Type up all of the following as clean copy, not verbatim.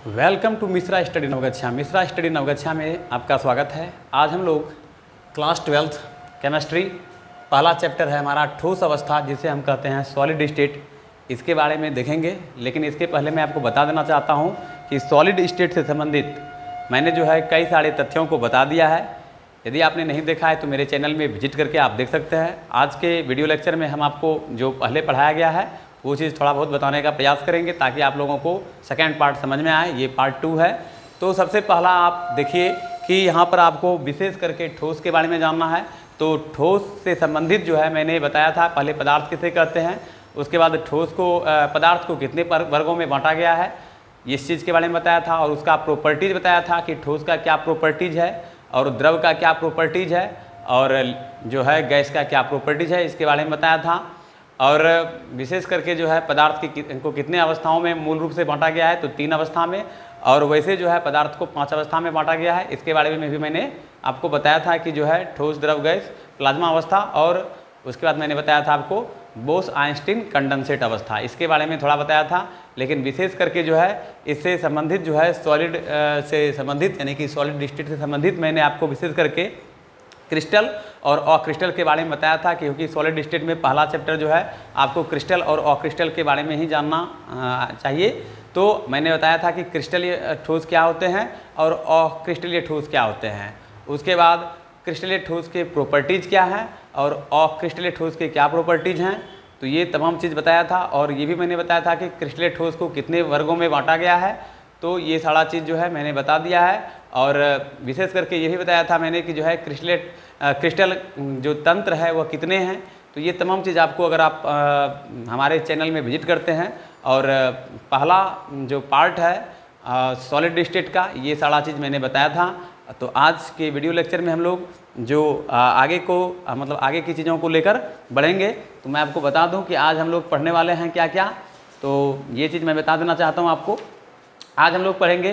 Welcome to Mishra study Navgachhia. Mishra study Navgachhia में आपका स्वागत है। आज हम लोग क्लास 12 केमिस्ट्री पहला चैप्टर है हमारा ठोस अवस्था, जिसे हम कहते हैं सॉलिड स्टेट, इसके बारे में देखेंगे। लेकिन इसके पहले मैं आपको बता देना चाहता हूं कि सॉलिड स्टेट से संबंधित मैंने जो है कई सारे तथ्यों को बता दिया है। यदि आपने नहीं देखा है तो मेरे चैनल में विजिट करके आप देख सकते हैं। आज के वीडियो लेक्चर में हम आपको जो पहले पढ़ाया गया है वो चीज़ थोड़ा बहुत बताने का प्रयास करेंगे ताकि आप लोगों को सेकेंड पार्ट समझ में आए। ये पार्ट 2 है। तो सबसे पहला आप देखिए कि यहाँ पर आपको विशेष करके ठोस के बारे में जानना है। तो ठोस से संबंधित जो है मैंने बताया था, पहले पदार्थ किसे कहते हैं, उसके बाद ठोस को पदार्थ को कितने वर्गों में बांटा गया है इस चीज़ के बारे में बताया था, और उसका प्रॉपर्टीज़ बताया था कि ठोस का क्या प्रॉपर्टीज़ है और द्रव का क्या प्रॉपर्टीज़ है और जो है गैस का क्या प्रॉपर्टीज़ है, इसके बारे में बताया था। और विशेष करके जो है पदार्थ को कितने अवस्थाओं में मूल रूप से बांटा गया है, तो 3 अवस्था में, और वैसे जो है पदार्थ को 5 अवस्था में बांटा गया है। इसके बारे में भी मैंने आपको बताया था कि जो है ठोस, द्रव, गैस, प्लाज्मा अवस्था, और उसके बाद मैंने बताया था आपको बोस-आइंस्टीन कंडेंसेट अवस्था, इसके बारे में थोड़ा बताया था। लेकिन विशेष करके जो है इससे संबंधित जो है सॉलिड से संबंधित यानी कि सॉलिड स्टेट से संबंधित मैंने आपको विशेष करके क्रिस्टल और अक्रिस्टल के बारे में बताया था, क्योंकि सॉलिड स्टेट में पहला चैप्टर जो है आपको क्रिस्टल और अक्रिस्टल के बारे में ही जानना चाहिए। तो मैंने बताया था कि क्रिस्टलीय ठोस क्या होते हैं और अक्रिस्टलीय ठोस क्या होते हैं। उसके बाद क्रिस्टलीय ठोस के प्रॉपर्टीज़ क्या हैं और अक्रिस्टलीय ठोस के क्या प्रॉपर्टीज़ हैं, तो ये तमाम चीज़ बताया था। और ये भी मैंने बताया था कि क्रिस्टलीय ठोस को कितने वर्गों में बांटा गया है, तो ये सारा चीज़ जो है मैंने बता दिया है। और विशेष करके ये भी बताया था मैंने कि जो है क्रिस्टल जो तंत्र है वह कितने हैं। तो ये तमाम चीज़ आपको अगर आप हमारे चैनल में विजिट करते हैं और पहला जो पार्ट है सॉलिड स्टेट का, ये सारा चीज़ मैंने बताया था। तो आज के वीडियो लेक्चर में हम लोग जो आगे की चीज़ों को लेकर बढ़ेंगे। तो मैं आपको बता दूं कि आज हम लोग पढ़ने वाले हैं क्या क्या, तो ये चीज़ मैं बता देना चाहता हूं आपको। आज हम लोग पढ़ेंगे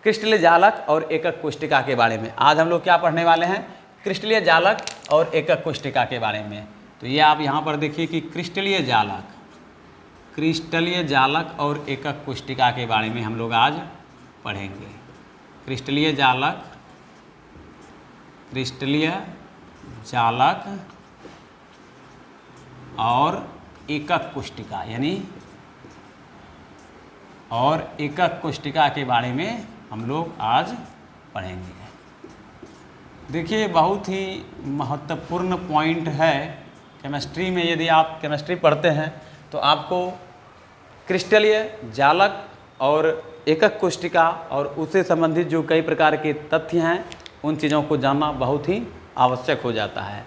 क्रिस्टलीय जालक और एकक कोष्टिका के बारे में। आज हम लोग क्या पढ़ने वाले हैं, क्रिस्टलीय जालक और एकक कोष्टिका के बारे में। तो ये आप यहाँ पर देखिए कि क्रिस्टलीय जालक और एकक कोष्टिका के बारे में हम लोग आज पढ़ेंगे। क्रिस्टलीय जालक और एकक कोष्टिका यानी और एकक कोष्टिका के बारे में हम लोग आज पढ़ेंगे। देखिए बहुत ही महत्वपूर्ण पॉइंट है केमिस्ट्री में। यदि आप केमिस्ट्री पढ़ते हैं तो आपको क्रिस्टलीय जालक और एकक कोष्टिका और उससे संबंधित जो कई प्रकार के तथ्य हैं उन चीज़ों को जानना बहुत ही आवश्यक हो जाता है।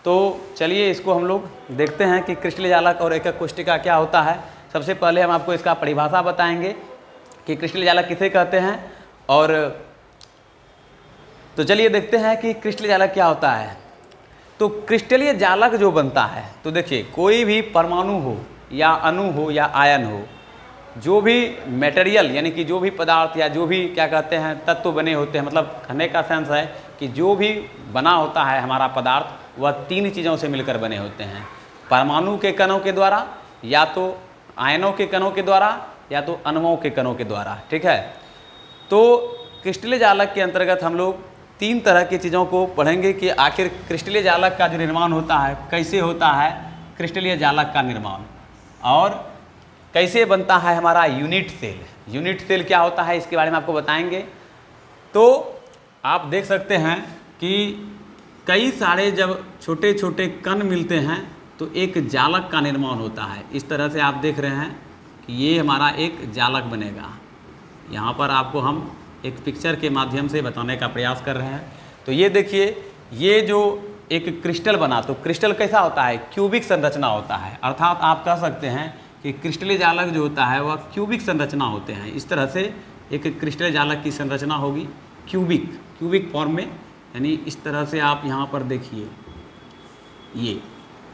तो चलिए इसको हम लोग देखते हैं कि क्रिस्टलीय जालक और एकक कोष्टिका क्या होता है। सबसे पहले हम आपको इसका परिभाषा बताएंगे कि क्रिस्टलीय जालक किसे कहते हैं। और तो चलिए देखते हैं कि क्रिस्टलीय जालक क्या होता है। तो क्रिस्टलीय जालक जो बनता है, तो देखिए कोई भी परमाणु हो या अणु हो या आयन हो, जो भी मटेरियल यानी कि जो भी पदार्थ या जो भी क्या कहते हैं तत्व बने होते हैं, मतलब कहने का सेंस है कि जो भी बना होता है हमारा पदार्थ वह 3 चीज़ों से मिलकर बने होते हैं। परमाणु के कणों के द्वारा, या तो आयनों के कणों के द्वारा, या तो अणुओं के कणों के द्वारा। ठीक है। तो क्रिस्टलीय जालक के अंतर्गत हम लोग 3 तरह की चीज़ों को पढ़ेंगे कि आखिर क्रिस्टलीय जालक का जो निर्माण होता है कैसे होता है, क्रिस्टलीय जालक का निर्माण, और कैसे बनता है हमारा यूनिट सेल। यूनिट सेल क्या होता है इसके बारे में आपको बताएंगे। तो आप देख सकते हैं कि कई सारे जब छोटे छोटे कण मिलते हैं तो एक जालक का निर्माण होता है। इस तरह से आप देख रहे हैं कि ये हमारा एक जालक बनेगा। यहाँ पर आपको हम एक पिक्चर के माध्यम से बताने का प्रयास कर रहे हैं। तो ये देखिए, ये जो एक क्रिस्टल बना, तो क्रिस्टल कैसा होता है, क्यूबिक संरचना होता है। अर्थात आप कह सकते हैं कि क्रिस्टलीय जालक जो होता है वह क्यूबिक संरचना होते हैं। इस तरह से एक क्रिस्टलीय जालक की संरचना होगी क्यूबिक फॉर्म में, यानी इस तरह से आप यहाँ पर देखिए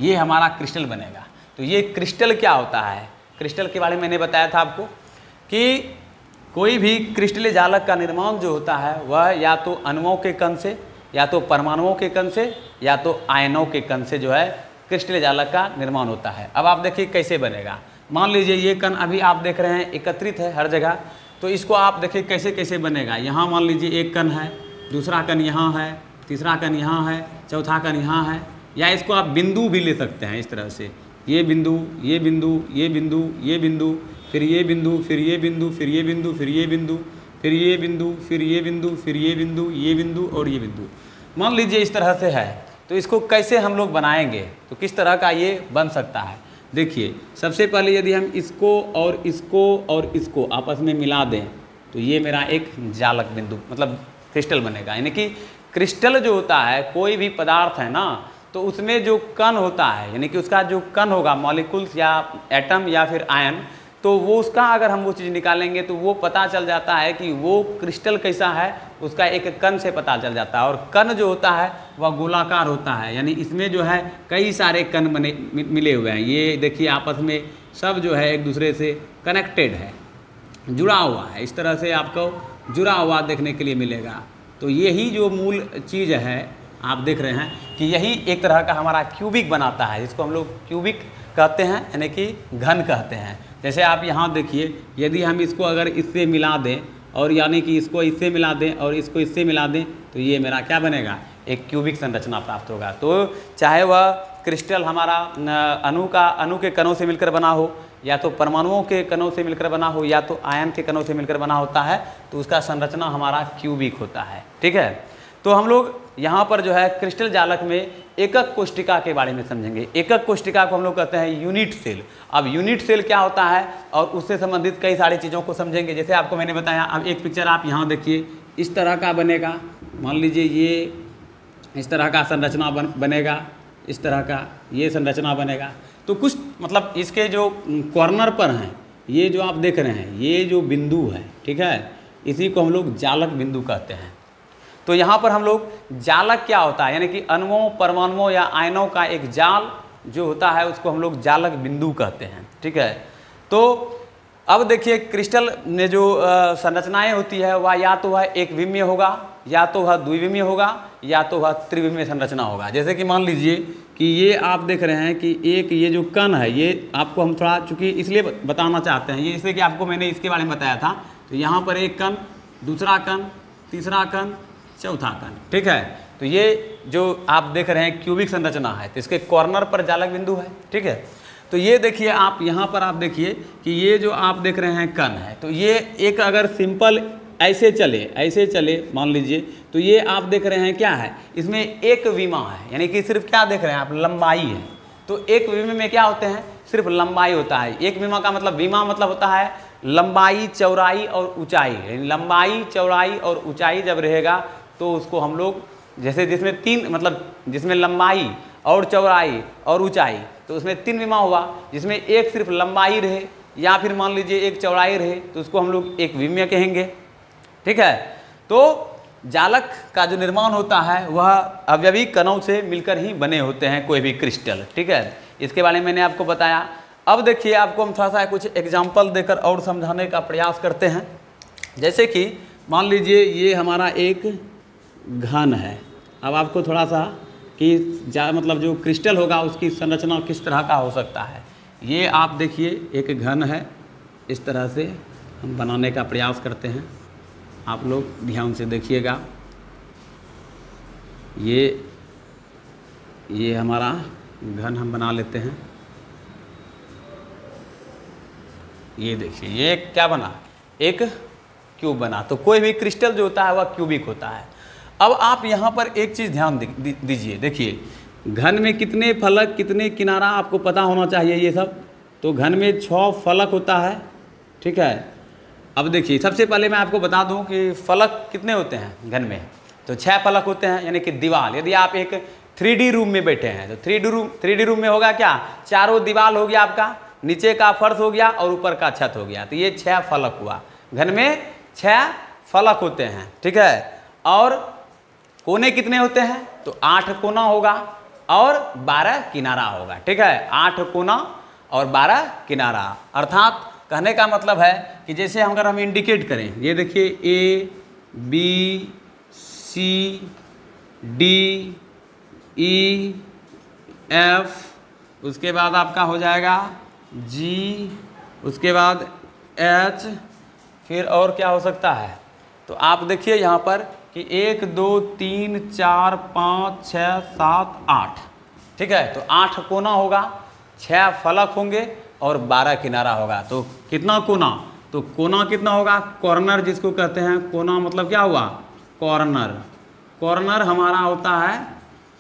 ये हमारा क्रिस्टल बनेगा। तो ये क्रिस्टल क्या होता है, क्रिस्टल के बारे में मैंने बताया था आपको कि कोई भी क्रिस्टलीय जालक का निर्माण जो होता है वह या तो अणुओं के कण से, या तो परमाणुओं के कण से, या तो आयनों के कण से जो है क्रिस्टलीय जालक का निर्माण होता है। अब आप देखिए कैसे बनेगा। मान लीजिए ये कण अभी आप देख रहे हैं एकत्रित है हर जगह, तो इसको आप देखिए कैसे कैसे बनेगा। यहाँ मान लीजिए एक कण है, दूसरा कण यहाँ है, तीसरा कण यहाँ है, चौथा कण यहाँ है, या इसको आप बिंदु भी ले सकते हैं इस तरह से, ये बिंदु, ये बिंदु, ये बिंदु, ये बिंदु, फिर ये बिंदु, फिर ये बिंदु, फिर ये बिंदु, फिर ये बिंदु, फिर ये बिंदु, फिर ये बिंदु, फिर ये बिंदु, ये बिंदु और ये बिंदु। मान लीजिए इस तरह से है, तो इसको कैसे हम लोग बनाएंगे, तो किस तरह का ये बन सकता है। देखिए सबसे पहले यदि हम इसको और इसको और इसको आपस में मिला दें तो ये मेरा एक जालक बिंदु मतलब क्रिस्टल बनेगा। यानी कि क्रिस्टल जो होता है, कोई भी पदार्थ है ना, तो उसमें जो कण होता है, यानी कि उसका जो कण होगा, मॉलिक्यूल्स या एटम या फिर आयन, तो वो उसका अगर हम वो चीज़ निकालेंगे तो वो पता चल जाता है कि वो क्रिस्टल कैसा है, उसका एक कण से पता चल जाता है। और कण जो होता है वह गोलाकार होता है, यानी इसमें जो है कई सारे कण मिले हुए हैं। ये देखिए आपस में सब जो है एक दूसरे से कनेक्टेड है, जुड़ा हुआ है, इस तरह से आपको जुड़ा हुआ देखने के लिए मिलेगा। तो यही जो मूल चीज़ है आप देख रहे हैं कि यही एक तरह का हमारा क्यूबिक बनाता है, जिसको हम लोग क्यूबिक कहते हैं, यानी कि घन कहते हैं। जैसे आप यहाँ देखिए, यदि हम इसको अगर इससे मिला दें और यानी कि इसको इससे मिला दें और इसको इससे मिला दें तो ये मेरा क्या बनेगा, एक क्यूबिक संरचना प्राप्त होगा। तो चाहे वह क्रिस्टल हमारा अणु के कणों से मिलकर बना हो, या तो परमाणुओं के कणों से मिलकर बना हो, या तो आयन के कणों से मिलकर बना होता है, तो उसका संरचना हमारा क्यूबिक होता है। ठीक है, तो हम लोग यहाँ पर जो है क्रिस्टल जालक में एकक कोशिका के बारे में समझेंगे। एकक कोशिका को हम लोग कहते हैं यूनिट सेल। अब यूनिट सेल क्या होता है और उससे संबंधित कई सारी चीज़ों को समझेंगे। जैसे आपको मैंने बताया, अब एक पिक्चर आप यहाँ देखिए, इस तरह का बनेगा, मान लीजिए ये इस तरह का संरचना बनेगा, इस तरह का ये संरचना बनेगा। तो कुछ मतलब इसके जो कॉर्नर पर हैं, ये जो आप देख रहे हैं, ये जो बिंदु है, ठीक है, इसी को हम लोग जालक बिंदु कहते हैं। तो यहाँ पर हम लोग जालक क्या होता है, यानी कि अणुओं, परमाणुओं या आयनों का एक जाल जो होता है उसको हम लोग जालक बिंदु कहते हैं। ठीक है, तो अब देखिए क्रिस्टल में जो संरचनाएं होती है वह या तो वह एक विमीय होगा, या तो वह द्विविमीय होगा, या तो वह त्रिविमीय संरचना होगा। जैसे कि मान लीजिए कि ये आप देख रहे हैं कि एक ये जो कण है, ये आपको हम थोड़ा चूँकि इसलिए बताना चाहते हैं, ये इसलिए कि आपको मैंने इसके बारे में बताया था। तो यहाँ पर एक कण, दूसरा कण, तीसरा कण, चौथा कण। ठीक है, तो ये जो आप देख रहे हैं क्यूबिक संरचना है, तो इसके कॉर्नर पर जालक बिंदु है। ठीक है, तो ये देखिए आप यहाँ पर आप देखिए कि ये जो आप देख रहे हैं कण है, तो ये एक अगर सिंपल ऐसे चले मान लीजिए, तो ये आप देख रहे हैं क्या है, इसमें एक विमा है, यानी कि सिर्फ क्या देख रहे हैं आप, लंबाई है। तो एक विमा में क्या होते हैं, सिर्फ लंबाई होता है। एक विमा का मतलब, विमा मतलब होता है लंबाई, चौड़ाई और ऊंचाई। लंबाई, चौड़ाई और ऊंचाई जब रहेगा तो उसको हम लोग, जैसे जिसमें तीन मतलब जिसमें लंबाई और चौड़ाई और ऊंचाई, तो उसमें तीन विमा हुआ। जिसमें एक सिर्फ लंबाई रहे या फिर मान लीजिए एक चौड़ाई रहे, तो उसको हम लोग एक विमीय कहेंगे। ठीक है, तो जालक का जो निर्माण होता है वह अवयवी कणों से मिलकर ही बने होते हैं कोई भी क्रिस्टल। ठीक है, इसके बारे में मैंने आपको बताया। अब देखिए आपको हम थोड़ा सा कुछ एग्जाम्पल देकर और समझाने का प्रयास करते हैं। जैसे कि मान लीजिए ये हमारा एक घन है। अब आपको थोड़ा सा कि मतलब जो क्रिस्टल होगा उसकी संरचना किस तरह का हो सकता है, ये आप देखिए एक घन है, इस तरह से हम बनाने का प्रयास करते हैं। आप लोग ध्यान से देखिएगा, ये हमारा घन हम बना लेते हैं। ये देखिए ये क्या बना, एक क्यूब बना। तो कोई भी क्रिस्टल जो होता है वह क्यूबिक होता है। अब आप यहाँ पर एक चीज़ ध्यान दीजिए, देखिए घन में कितने फलक, कितने किनारा आपको पता होना चाहिए ये सब। तो घन में 6 फलक होता है। ठीक है, अब देखिए सबसे पहले मैं आपको बता दूं कि फलक कितने होते हैं घन में। तो 6 फलक होते हैं, यानी कि दीवार। यदि आप एक 3D रूम में बैठे हैं तो 3D रूम में होगा क्या, चारों दीवार हो गया आपका, नीचे का फर्श हो गया और ऊपर का छत हो गया। तो ये 6 फलक हुआ। घन में 6 फलक होते हैं। ठीक है, और कोने कितने होते हैं, तो 8 कोना होगा और 12 किनारा होगा। ठीक है, 8 कोना और 12 किनारा। अर्थात कहने का मतलब है कि जैसे अगर हम इंडिकेट करें, ये देखिए A B C D E F, उसके बाद आपका हो जाएगा G, उसके बाद H, फिर और क्या हो सकता है, तो आप देखिए यहाँ पर कि 1 2 3 4 5 6 7 8, ठीक है। तो 8 कोना होगा, 6 फलक होंगे और 12 किनारा होगा। तो कितना कोना, तो कोना कितना होगा, कॉर्नर जिसको कहते हैं, कोना मतलब क्या हुआ, कॉर्नर। कॉर्नर हमारा होता है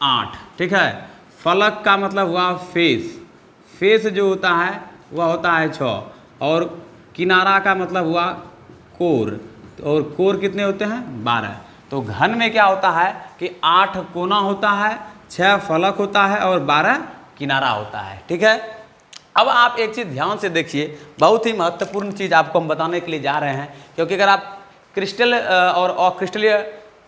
8, ठीक है। फलक का मतलब हुआ फेस, फेस जो होता है वह होता है 6, और किनारा का मतलब हुआ कोर, और कोर कितने होते हैं, 12। तो घन में क्या होता है कि 8 कोना होता है, 6 फलक होता है और 12 किनारा होता है, ठीक है। अब आप एक चीज़ ध्यान से देखिए, बहुत ही महत्वपूर्ण चीज़ आपको हम बताने के लिए जा रहे हैं, क्योंकि अगर आप क्रिस्टल और अक्रिस्टलीय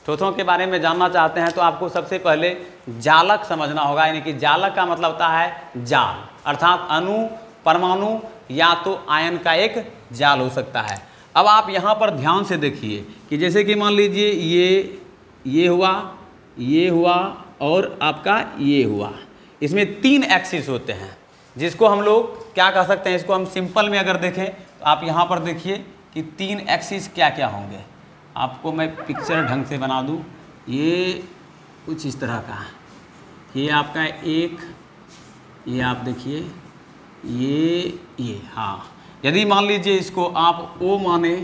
ठोसों के बारे में जानना चाहते हैं तो आपको सबसे पहले जालक समझना होगा। यानी कि जालक का मतलब होता है जाल, अर्थात अणु, परमाणु या तो आयन का एक जाल हो सकता है। अब आप यहाँ पर ध्यान से देखिए कि जैसे कि मान लीजिए ये हुआ, ये हुआ और आपका ये हुआ, इसमें 3 एक्सिस होते हैं, जिसको हम लोग क्या कह सकते हैं, इसको हम सिंपल में अगर देखें तो आप यहाँ पर देखिए कि 3 एक्सिस क्या क्या होंगे। आपको मैं पिक्चर ढंग से बना दूँ, ये कुछ इस तरह का, ये आपका एक, ये आप देखिए ये हाँ, यदि मान लीजिए इसको आप O माने,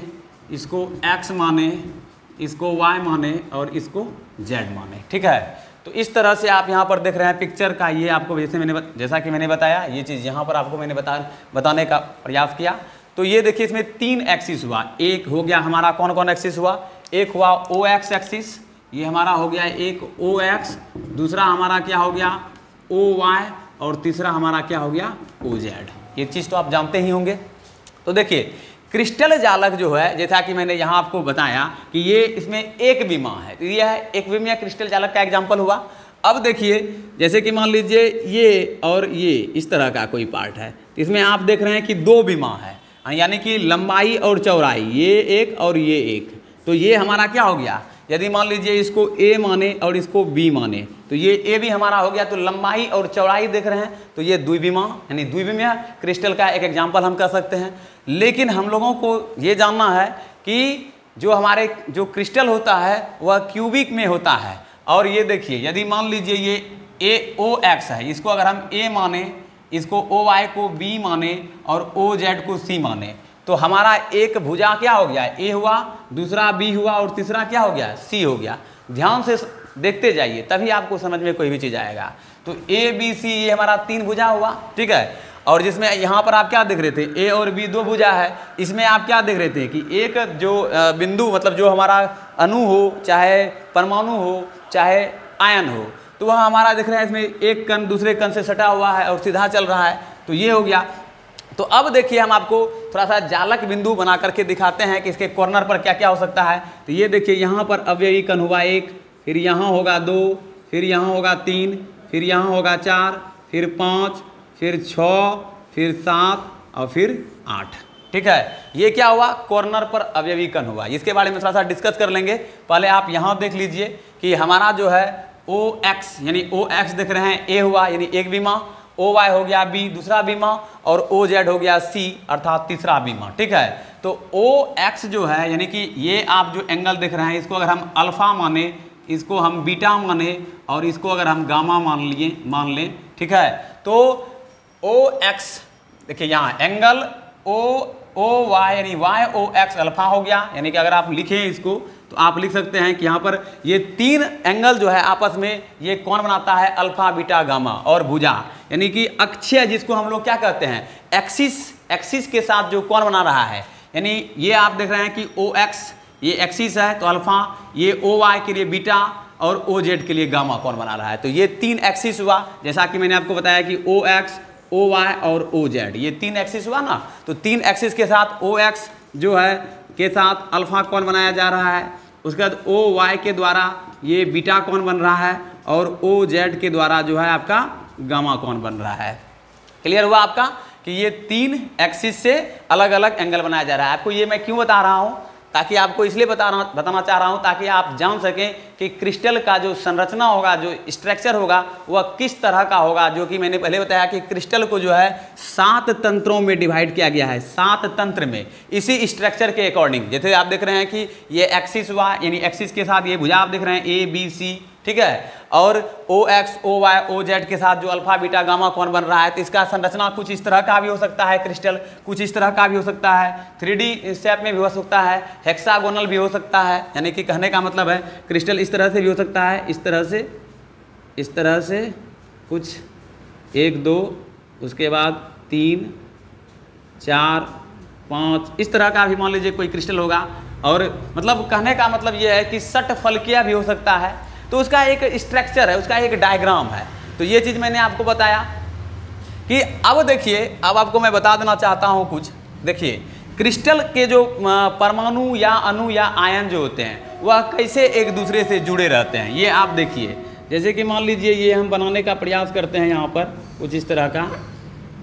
इसको X माने, इसको Y माने और इसको Z माने, ठीक है। तो इस तरह से आप यहाँ पर देख रहे हैं पिक्चर का, ये आपको जैसा कि मैंने बताया, ये चीज़ यहाँ पर आपको मैंने बताने का प्रयास किया। तो ये देखिए इसमें 3 एक्सिस हुआ, एक हो गया हमारा कौन कौन एक्सिस हुआ, एक हुआ OX एक्सिस, ये हमारा हो गया एक OX, दूसरा हमारा क्या हो गया OY, और तीसरा हमारा क्या हो गया OZ। ये चीज़ तो आप जानते ही होंगे। तो देखिए क्रिस्टल जालक जो है, जैसा कि मैंने यहाँ आपको बताया कि ये इसमें एक विमा है, तो ये है एक विमीय क्रिस्टल जालक का एग्जाम्पल हुआ। अब देखिए जैसे कि मान लीजिए ये और ये इस तरह का कोई पार्ट है, तो इसमें आप देख रहे हैं कि 2 विमा है, यानी कि लंबाई और चौड़ाई, ये एक और ये एक। तो ये हमारा क्या हो गया, यदि मान लीजिए इसको A माने और इसको B माने, तो ये A भी हमारा हो गया। तो लंबाई और चौड़ाई देख रहे हैं, तो ये द्विविमा यानी द्विविमीय क्रिस्टल का एक एग्जाम्पल हम कह सकते हैं। लेकिन हम लोगों को ये जानना है कि जो क्रिस्टल होता है वह क्यूबिक में होता है। और ये देखिए यदि मान लीजिए ये AOX है, इसको अगर हम A माने, इसको OY को B माने और OZ को C माने, तो हमारा एक भुजा क्या हो गया, A हुआ, दूसरा B हुआ और तीसरा क्या हो गया, C हो गया। ध्यान से देखते जाइए, तभी आपको समझ में कोई भी चीज़ आएगा। तो ABC ये हमारा 3 भुजा हुआ, ठीक है। और जिसमें यहाँ पर आप क्या देख रहे थे, A और B 2 भुजा है, इसमें आप क्या देख रहे थे कि एक जो बिंदु मतलब जो हमारा अणु हो, चाहे परमाणु हो, चाहे आयन हो, तो वह हमारा देख रहे हैं इसमें एक कण दूसरे कण से सटा हुआ है और सीधा चल रहा है, तो ये हो गया। तो अब देखिए हम आपको थोड़ा सा जालक बिंदु बना करके दिखाते हैं कि इसके कॉर्नर पर क्या क्या हो सकता है। तो ये देखिए यहाँ पर अवयवी कण हुआ 1, फिर यहाँ होगा 2, फिर यहाँ होगा 3, फिर यहाँ होगा 4, फिर 5, फिर 6, फिर 7 और फिर 8, ठीक है। ये क्या हुआ, कॉर्नर पर अवयवी कण हुआ। इसके बारे में थोड़ा सा डिस्कस कर लेंगे। पहले आप यहाँ देख लीजिए कि हमारा जो है OX यानी OX देख रहे हैं, A हुआ यानी एक विमा, OY हो गया B दूसरा बीमा, और OZ हो गया C अर्थात तीसरा बीमा, ठीक है। तो OX जो है यानी कि ये आप जो एंगल देख रहे हैं, इसको अगर हम अल्फा माने, इसको हम बीटा माने और इसको अगर हम गामा मान लें, ठीक है। तो OX देखिए यहाँ एंगल OY यानी YOX अल्फा हो गया, यानी कि अगर आप लिखें इसको तो आप लिख सकते हैं कि यहाँ पर ये 3 एंगल जो है आपस में ये कौन बनाता है, अल्फा बीटा गामा। और भुजा यानी कि अक्षय जिसको हम लोग क्या कहते हैं, एक्सिस के साथ जो कौन बना रहा है, यानी ये आप देख रहे हैं कि OX ये एक्सिस है तो अल्फा, ये OY के लिए बीटा और OZ के लिए गामा कौन बना रहा है। तो ये 3 एक्सिस हुआ, जैसा कि मैंने आपको बताया कि OX OY और OZ ये 3 एक्सिस हुआ ना। तो 3 एक्सिस के साथ OX जो है के साथ अल्फा कौन बनाया जा रहा है, उसके बाद OY के द्वारा ये बीटा कौन बन रहा है और OZ के द्वारा जो है आपका गामा कौन बन रहा है। क्लियर हुआ आपका कि ये 3 एक्सिस से अलग अलग एंगल बनाया जा रहा है। आपको ये मैं क्यों बता रहा हूँ, ताकि आपको इसलिए बताना चाह रहा हूँ ताकि आप जान सकें कि क्रिस्टल का जो संरचना होगा, जो स्ट्रक्चर होगा, वह किस तरह का होगा। जो कि मैंने पहले बताया कि क्रिस्टल को जो है 7 तंत्रों में डिवाइड किया गया है, 7 तंत्र में, इसी स्ट्रक्चर के अकॉर्डिंग। जैसे आप देख रहे हैं कि ये एक्सिस हुआ, यानी एक्सिस के साथ ये भुजा आप देख रहे हैं A B C, ठीक है, और OX OY OZ के साथ जो अल्फा बीटा गामा कौन बन रहा है, तो इसका संरचना कुछ इस तरह का भी हो सकता है, क्रिस्टल कुछ इस तरह का भी हो सकता है, 3D शेप में भी हो सकता है, हेक्सागोनल भी हो सकता है। यानी कि कहने का मतलब है क्रिस्टल इस तरह से भी हो सकता है, इस तरह से कुछ 1 2, उसके बाद 3 4 5, इस तरह का भी मान लीजिए कोई क्रिस्टल होगा। और मतलब कहने का मतलब ये है कि षटफलकीय भी हो सकता है, तो उसका एक स्ट्रक्चर है, उसका एक डायग्राम है। तो ये चीज़ मैंने आपको बताया कि अब देखिए, अब आपको मैं बता देना चाहता हूँ कुछ। देखिए क्रिस्टल के जो परमाणु या अणु या आयन जो होते हैं वह कैसे एक दूसरे से जुड़े रहते हैं, ये आप देखिए। जैसे कि मान लीजिए ये हम बनाने का प्रयास करते हैं यहाँ पर कुछ इस तरह का।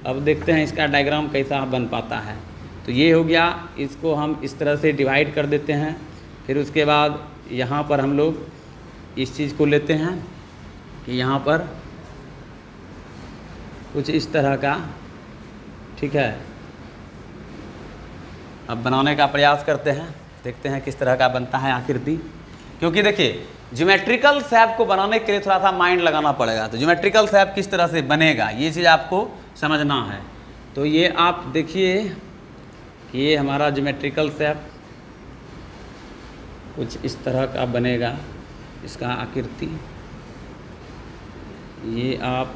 अब देखते हैं इसका डायग्राम कैसा बन पाता है। तो ये हो गया, इसको हम इस तरह से डिवाइड कर देते हैं। फिर उसके बाद यहाँ पर हम लोग इस चीज़ को लेते हैं कि यहाँ पर कुछ इस तरह का, ठीक है। अब बनाने का प्रयास करते हैं, देखते हैं किस तरह का बनता है आकृति। क्योंकि देखिए ज्योमेट्रिकल शेप को बनाने के लिए थोड़ा सा माइंड लगाना पड़ेगा। तो ज्योमेट्रिकल शेप किस तरह से बनेगा ये चीज़ आपको समझना है। तो ये आप देखिए कि ये हमारा ज्योमेट्रिकल शेप कुछ इस तरह का बनेगा, इसका आकृति। ये आप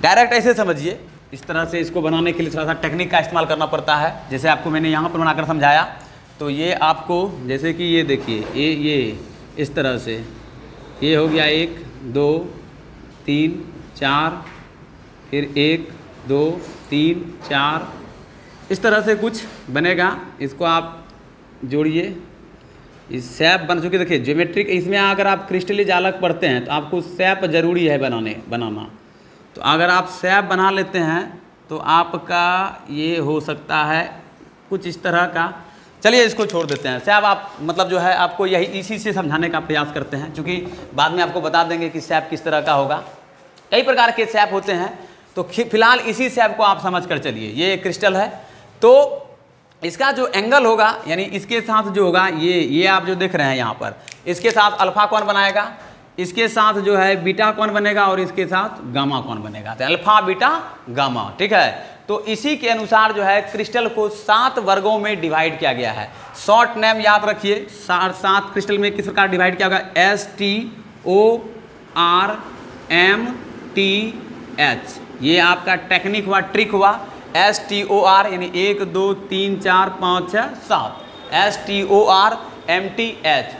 डायरेक्ट ऐसे समझिए, इस तरह से इसको बनाने के लिए थोड़ा सा टेक्निक का इस्तेमाल करना पड़ता है। जैसे आपको मैंने यहाँ पर बनाकर समझाया, तो ये आपको जैसे कि ये देखिए, ये इस तरह से ये हो गया 1 2 3 4, फिर 1 2 3 4, इस तरह से कुछ बनेगा। इसको आप जोड़िए, इस शेप बन चुकी। देखिए ज्योमेट्रिक, इसमें अगर आप क्रिस्टलीय जालक पढ़ते हैं तो आपको शेप जरूरी है बनाना। तो अगर आप शेप बना लेते हैं तो आपका ये हो सकता है कुछ इस तरह का। चलिए इसको छोड़ देते हैं, शेप आप मतलब जो है आपको यही इसी से समझाने का प्रयास करते हैं, क्योंकि बाद में आपको बता देंगे कि शेप किस तरह का होगा। कई प्रकार के शेप होते हैं, तो फिलहाल इसी शेप को आप समझ कर चलिए। ये एक क्रिस्टल है, तो इसका जो एंगल होगा, यानी इसके साथ जो होगा, ये आप जो देख रहे हैं यहाँ पर, इसके साथ अल्फा कौन बनाएगा, इसके साथ जो है बीटा कौन बनेगा, और इसके साथ गामा कौन बनेगा। तो अल्फा बीटा गामा, ठीक है। तो इसी के अनुसार जो है क्रिस्टल को 7 वर्गों में डिवाइड किया गया है। शॉर्ट नेम याद रखिए, 7 क्रिस्टल में किस प्रकार डिवाइड किया होगा, STORMTH। ये आपका टेक्निक हुआ, ट्रिक हुआ। STOR यानी 1 2 3 4 5 6 7, STORMTH।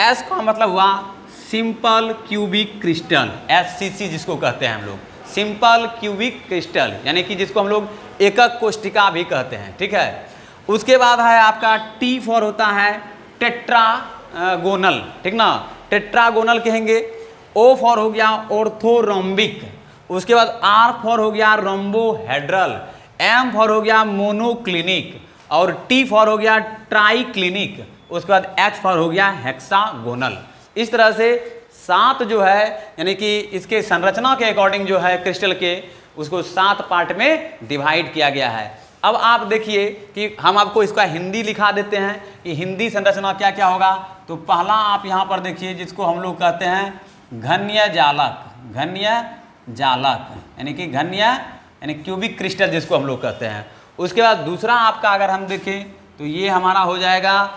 S का मतलब हुआ सिंपल क्यूबिक क्रिस्टल, SCC जिसको कहते हैं हम लोग, सिंपल क्यूबिक क्रिस्टल, यानी कि जिसको हम लोग एकक कोष्टिका भी कहते हैं, ठीक है। उसके बाद है आपका T फॉर होता है टेट्रागोनल, ठीक ना, टेट्रागोनल कहेंगे। O फॉर हो गया ऑर्थोरोम्बिक। उसके बाद R फॉर हो गया रोम्बोहेड्रल। M फॉर हो गया मोनोक्लिनिक, और T फॉर हो गया ट्राइक्लिनिक। उसके बाद H फॉर हो गया हेक्सागोनल। इस तरह से 7 जो है, यानी कि इसके संरचना के अकॉर्डिंग जो है क्रिस्टल के, उसको 7 पार्ट में डिवाइड किया गया है। अब आप देखिए कि हम आपको इसका हिंदी लिखा देते हैं कि हिंदी संरचना क्या क्या होगा। तो पहला आप यहाँ पर देखिए, जिसको हम लोग कहते हैं घन्य जालक, घन्य जालक यानी कि घन्य यानी क्यूबिक क्रिस्टल जिसको हम लोग कहते हैं। उसके बाद दूसरा आपका अगर हम देखें तो ये हमारा हो जाएगा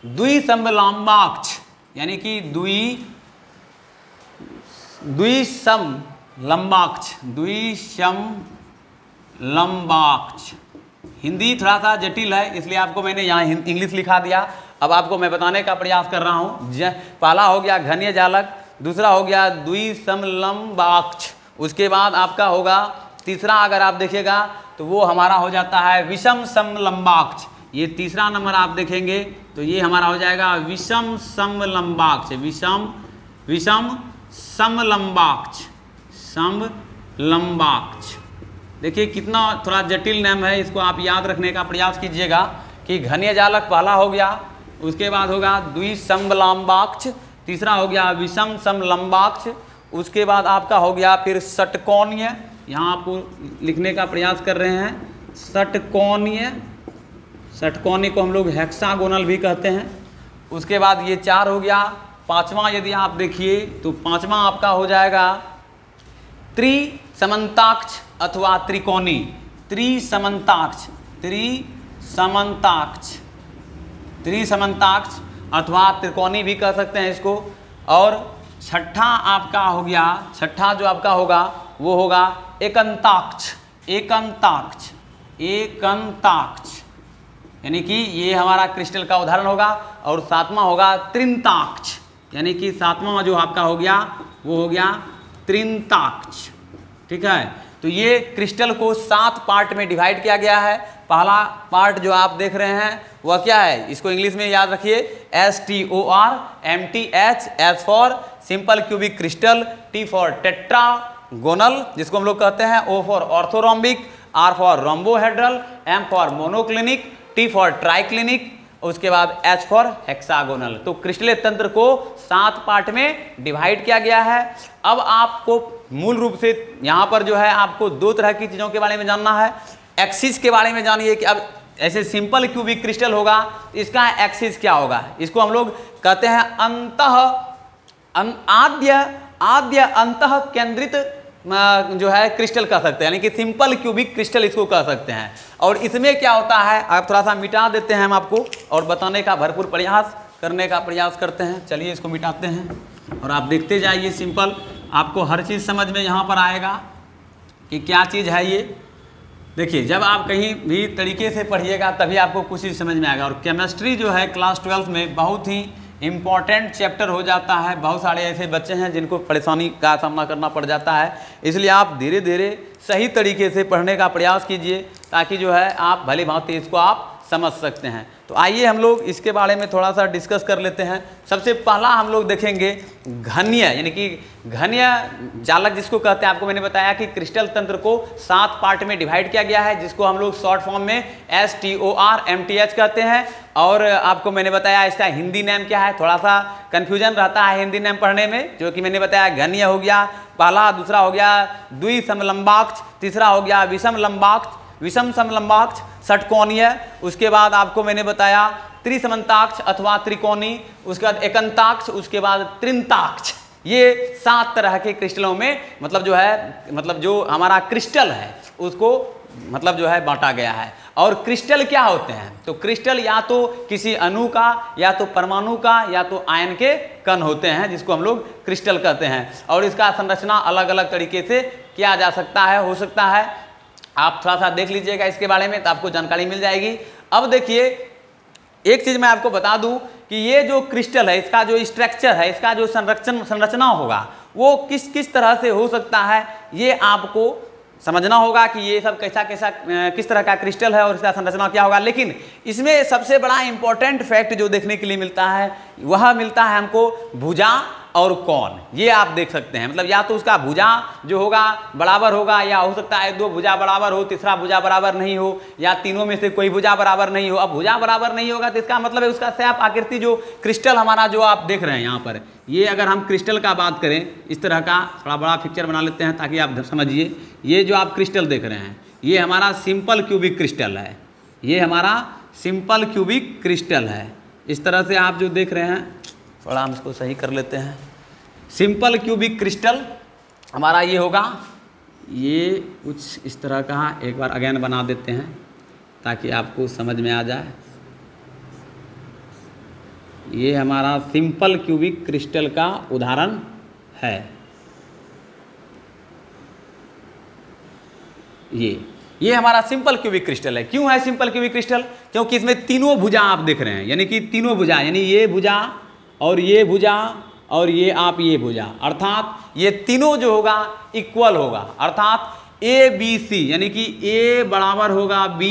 द्विसमलंबाक्ष, यानी कि द्विसमलंबाक्ष, द्विसमलंबाक्ष। हिंदी थोड़ा सा जटिल है, इसलिए आपको मैंने यहाँ इंग्लिश लिखा दिया। अब आपको मैं बताने का प्रयास कर रहा हूँ। पहला हो गया घन्य जालक, दूसरा हो गया द्विसमलंबाक्ष, उसके बाद आपका होगा तीसरा, अगर आप देखिएगा तो वो हमारा हो जाता है विषम समलंबाक्ष। ये तीसरा नंबर आप देखेंगे तो ये हमारा हो जाएगा विषम समलंबाक्ष, विषम समलंबाक्ष, समलंबाक्ष। देखिए कितना थोड़ा जटिल नाम है, इसको आप याद रखने का प्रयास कीजिएगा कि घनीय जालक पहला हो गया, उसके बाद होगा द्विसमलंबाक्ष, तीसरा हो गया विषम समलंबाक्ष, उसके बाद आपका हो गया फिर षटकोणीय, यहाँ आपको लिखने का प्रयास कर रहे हैं षटकोणीय, षटकोणीय को हम लोग हेक्सागोनल भी कहते हैं। उसके बाद ये 4 हो गया। पांचवा यदि आप देखिए तो पांचवा आपका हो जाएगा त्रिसमंताक्ष अथवा त्रिकोणी, त्रिसमंताक्ष, त्रिसमंताक्ष अथवा त्रिकोणी भी कह सकते हैं इसको। और छठा आपका हो गया, छठा जो आपका होगा वो होगा एकंताक्ष, एकंताक्ष, एकंताक्ष, यानी कि ये हमारा क्रिस्टल का उदाहरण होगा। और सातवां होगा त्रिंताक्ष, यानी कि सातवां जो आपका हो गया वो हो गया त्रिंताक्ष। ठीक है, तो ये क्रिस्टल को 7 पार्ट में डिवाइड किया गया है। पहला पार्ट जो आप देख रहे हैं वह क्या है, इसको इंग्लिश में याद रखिए STOR, MTH, S for simple cubic crystal, T for tetragonal जिसको हम लोग कहते हैं, O for orthorhombic, R for rhombohedral, M for monoclinic, T for triclinic, उसके बाद H फॉर हेक्सागोनल। तो क्रिस्टलीय तंत्र को 7 पार्ट में डिवाइड किया गया है। अब आपको मूल रूप से यहाँ पर जो है आपको 2 तरह की चीज़ों के बारे में जानना है। एक्सिस के बारे में जानिए कि अब ऐसे सिंपल क्यूबिक क्रिस्टल होगा, इसका एक्सिस क्या होगा, इसको हम लोग कहते हैं आद्य अंतः केंद्रित जो है क्रिस्टल कह सकते हैं, यानी कि सिंपल क्यूबिक क्रिस्टल इसको कह सकते हैं। और इसमें क्या होता है, आप थोड़ा सा मिटा देते हैं हम आपको और बताने का भरपूर प्रयास करने का प्रयास करते हैं। चलिए इसको मिटाते हैं और आप देखते जाइए, सिंपल आपको हर चीज़ समझ में यहाँ पर आएगा कि क्या चीज़ है ये। देखिए, जब आप कहीं भी तरीके से पढ़िएगा तभी आपको कुछ चीज़ समझ में आएगा। और केमिस्ट्री जो है क्लास 12 में बहुत ही इम्पॉर्टेंट चैप्टर हो जाता है। बहुत सारे ऐसे बच्चे हैं जिनको परेशानी का सामना करना पड़ जाता है, इसलिए आप धीरे धीरे सही तरीके से पढ़ने का प्रयास कीजिए ताकि जो है आप भली भांति इसको आप समझ सकते हैं। तो आइए हम लोग इसके बारे में थोड़ा सा डिस्कस कर लेते हैं। सबसे पहला हम लोग देखेंगे घनीय, यानी कि घनीय जालक जिसको कहते हैं। आपको मैंने बताया कि क्रिस्टल तंत्र को 7 पार्ट में डिवाइड किया गया है, जिसको हम लोग शॉर्ट फॉर्म में STOR MTH कहते हैं। और आपको मैंने बताया इसका हिंदी नेम क्या है, थोड़ा सा कन्फ्यूजन रहता है हिंदी नेम पढ़ने में, जो कि मैंने बताया घनीय हो गया पहला, दूसरा हो गया द्विसमलंबाक्ष, तीसरा हो गया विषम समलंबाक्ष, षटकोणीय, उसके बाद आपको मैंने बताया त्रिसमंताक्ष अथवा त्रिकोणी, उसके बाद एकंताक्ष, उसके बाद त्रिंताक्ष। ये 7 तरह के क्रिस्टलों में मतलब जो है, मतलब जो हमारा क्रिस्टल है उसको मतलब जो है बांटा गया है। और क्रिस्टल क्या होते हैं, तो क्रिस्टल या तो किसी अणु का, या तो परमाणु का, या तो आयन के कण होते हैं, जिसको हम लोग क्रिस्टल कहते हैं। और इसका संरचना अलग अलग तरीके से किया जा सकता है, हो सकता है। आप थोड़ा सा देख लीजिएगा इसके बारे में तो आपको जानकारी मिल जाएगी। अब देखिए, एक चीज़ मैं आपको बता दूं कि ये जो क्रिस्टल है, इसका जो स्ट्रक्चर है, इसका जो संरचना होगा वो किस किस तरह से हो सकता है, ये आपको समझना होगा कि ये सब किस तरह का क्रिस्टल है और इसका संरचना क्या होगा। लेकिन इसमें सबसे बड़ा इंपॉर्टेंट फैक्ट जो देखने के लिए मिलता है वह मिलता है हमको भुजा और कोण। ये आप देख सकते हैं, मतलब या तो उसका भुजा जो होगा बराबर होगा, या हो सकता है 2 भुजा बराबर हो, तीसरा भुजा बराबर नहीं हो, या तीनों में से कोई भुजा बराबर नहीं हो। अब भुजा बराबर नहीं होगा तो इसका मतलब है उसका शेप आकृति, जो क्रिस्टल हमारा जो आप देख रहे हैं यहाँ पर, ये अगर हम क्रिस्टल का बात करें, इस तरह का थोड़ा बड़ा पिक्चर बना लेते हैं ताकि आप समझिए। ये जो आप क्रिस्टल देख रहे हैं ये हमारा सिंपल क्यूबिक क्रिस्टल है, ये हमारा सिंपल क्यूबिक क्रिस्टल है। इस तरह से आप जो देख रहे हैं, थोड़ा हम इसको सही कर लेते हैं। सिंपल क्यूबिक क्रिस्टल हमारा ये होगा, ये कुछ इस तरह का, एक बार अगेन बना देते हैं ताकि आपको समझ में आ जाए। ये हमारा सिंपल क्यूबिक क्रिस्टल का उदाहरण है। ये हमारा सिंपल क्यूबिक क्रिस्टल है। क्यों है सिंपल क्यूबिक क्रिस्टल? क्योंकि इसमें तीनों भुजा आप देख रहे हैं, यानी कि तीनों भुजा, यानी ये भुजा और ये भुजा और ये भुजा, अर्थात ये तीनों जो होगा इक्वल होगा, अर्थात ABC, यानी कि A बराबर होगा B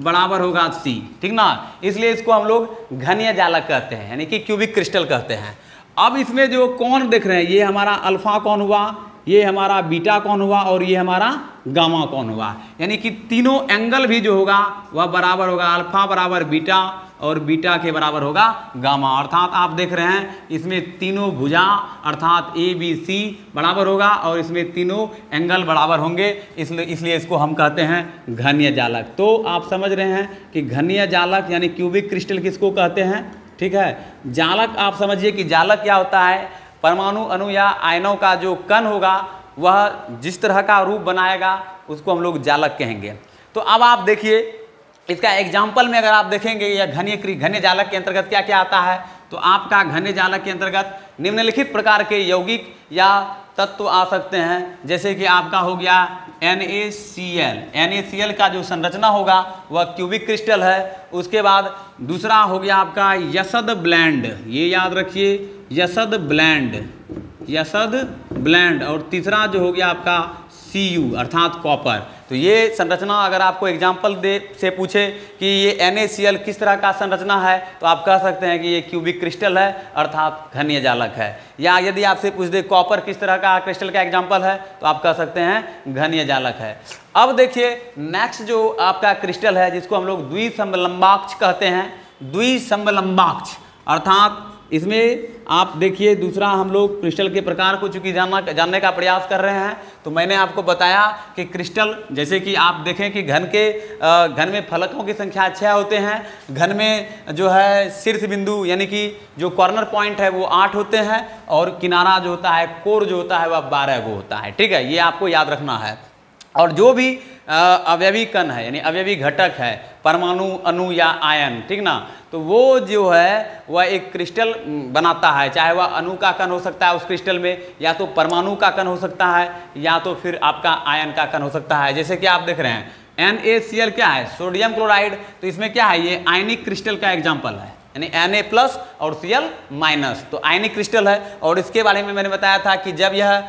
बराबर होगा C, ठीक ना। इसलिए इसको हम लोग घनीय जालक कहते हैं, यानी कि क्यूबिक क्रिस्टल कहते हैं। अब इसमें जो कोण देख रहे हैं, ये हमारा अल्फा कोण हुआ, ये हमारा बीटा कौन हुआ और ये हमारा गामा कौन हुआ। यानी कि तीनों एंगल भी जो होगा वह बराबर होगा, अल्फा बराबर बीटा और बीटा के बराबर होगा गामा। अर्थात आप देख रहे हैं इसमें तीनों भुजा अर्थात ए बी सी बराबर होगा और इसमें तीनों एंगल बराबर होंगे, इसलिए इसको हम कहते हैं घनीय जालक। तो आप समझ रहे हैं कि घनीय जालक यानी क्यूबिक क्रिस्टल किसको कहते हैं, ठीक है। जालक आप समझिए कि जालक क्या होता है, परमाणु अणु या आयनों का जो कण होगा वह जिस तरह का रूप बनाएगा उसको हम लोग जालक कहेंगे। तो अब आप देखिए इसका एग्जाम्पल में अगर आप देखेंगे या घनीय जालक के अंतर्गत क्या क्या आता है, तो आपका घनीय जालक के अंतर्गत निम्नलिखित प्रकार के यौगिक या तत्व आ सकते हैं, जैसे कि आपका हो गया NaCl। NaCl का जो संरचना होगा वह क्यूबिक क्रिस्टल है। उसके बाद दूसरा हो गया आपका यसद ब्लेंड, ये याद रखिए यसद ब्लेंड। और तीसरा जो हो गया आपका Cu अर्थात कॉपर। तो ये संरचना अगर आपको एग्जाम्पल से पूछे कि ये NaCl किस तरह का संरचना है तो आप कह सकते हैं कि ये क्यूबिक क्रिस्टल है अर्थात घनीय जालक है। या यदि आपसे पूछ दे कॉपर किस तरह का क्रिस्टल का एग्जाम्पल है तो आप कह सकते हैं घनीय जालक है। अब देखिए नेक्स्ट जो आपका क्रिस्टल है जिसको हम लोग द्विसमलंबाक्ष कहते हैं। द्विसमलंबाक्ष अर्थात इसमें आप देखिए दूसरा हम लोग क्रिस्टल के प्रकार को चूंकि जानने का प्रयास कर रहे हैं, तो मैंने आपको बताया कि क्रिस्टल जैसे कि आप देखें कि घन में फलकों की संख्या 6 होते हैं, घन में जो है शीर्ष बिंदु यानी कि जो कॉर्नर पॉइंट है वो 8 होते हैं और किनारा जो होता है कोर जो होता है वह 12 गो होता है, ठीक है। ये आपको याद रखना है। और जो भी अवयवी कण है यानी अवयवी घटक है, परमाणु अणु या आयन, ठीक ना, तो वो जो है वह एक क्रिस्टल बनाता है। चाहे वह अणु का कण हो सकता है उस क्रिस्टल में, या तो परमाणु का कण हो सकता है, या तो फिर आपका आयन का कण हो सकता है। जैसे कि आप देख रहे हैं NaCl क्या है, सोडियम क्लोराइड, तो इसमें क्या है ये आयनिक क्रिस्टल का एग्जाम्पल है, यानी Na+ और Cl-, तो आयनिक क्रिस्टल है। और इसके बारे में मैंने बताया था कि जब यह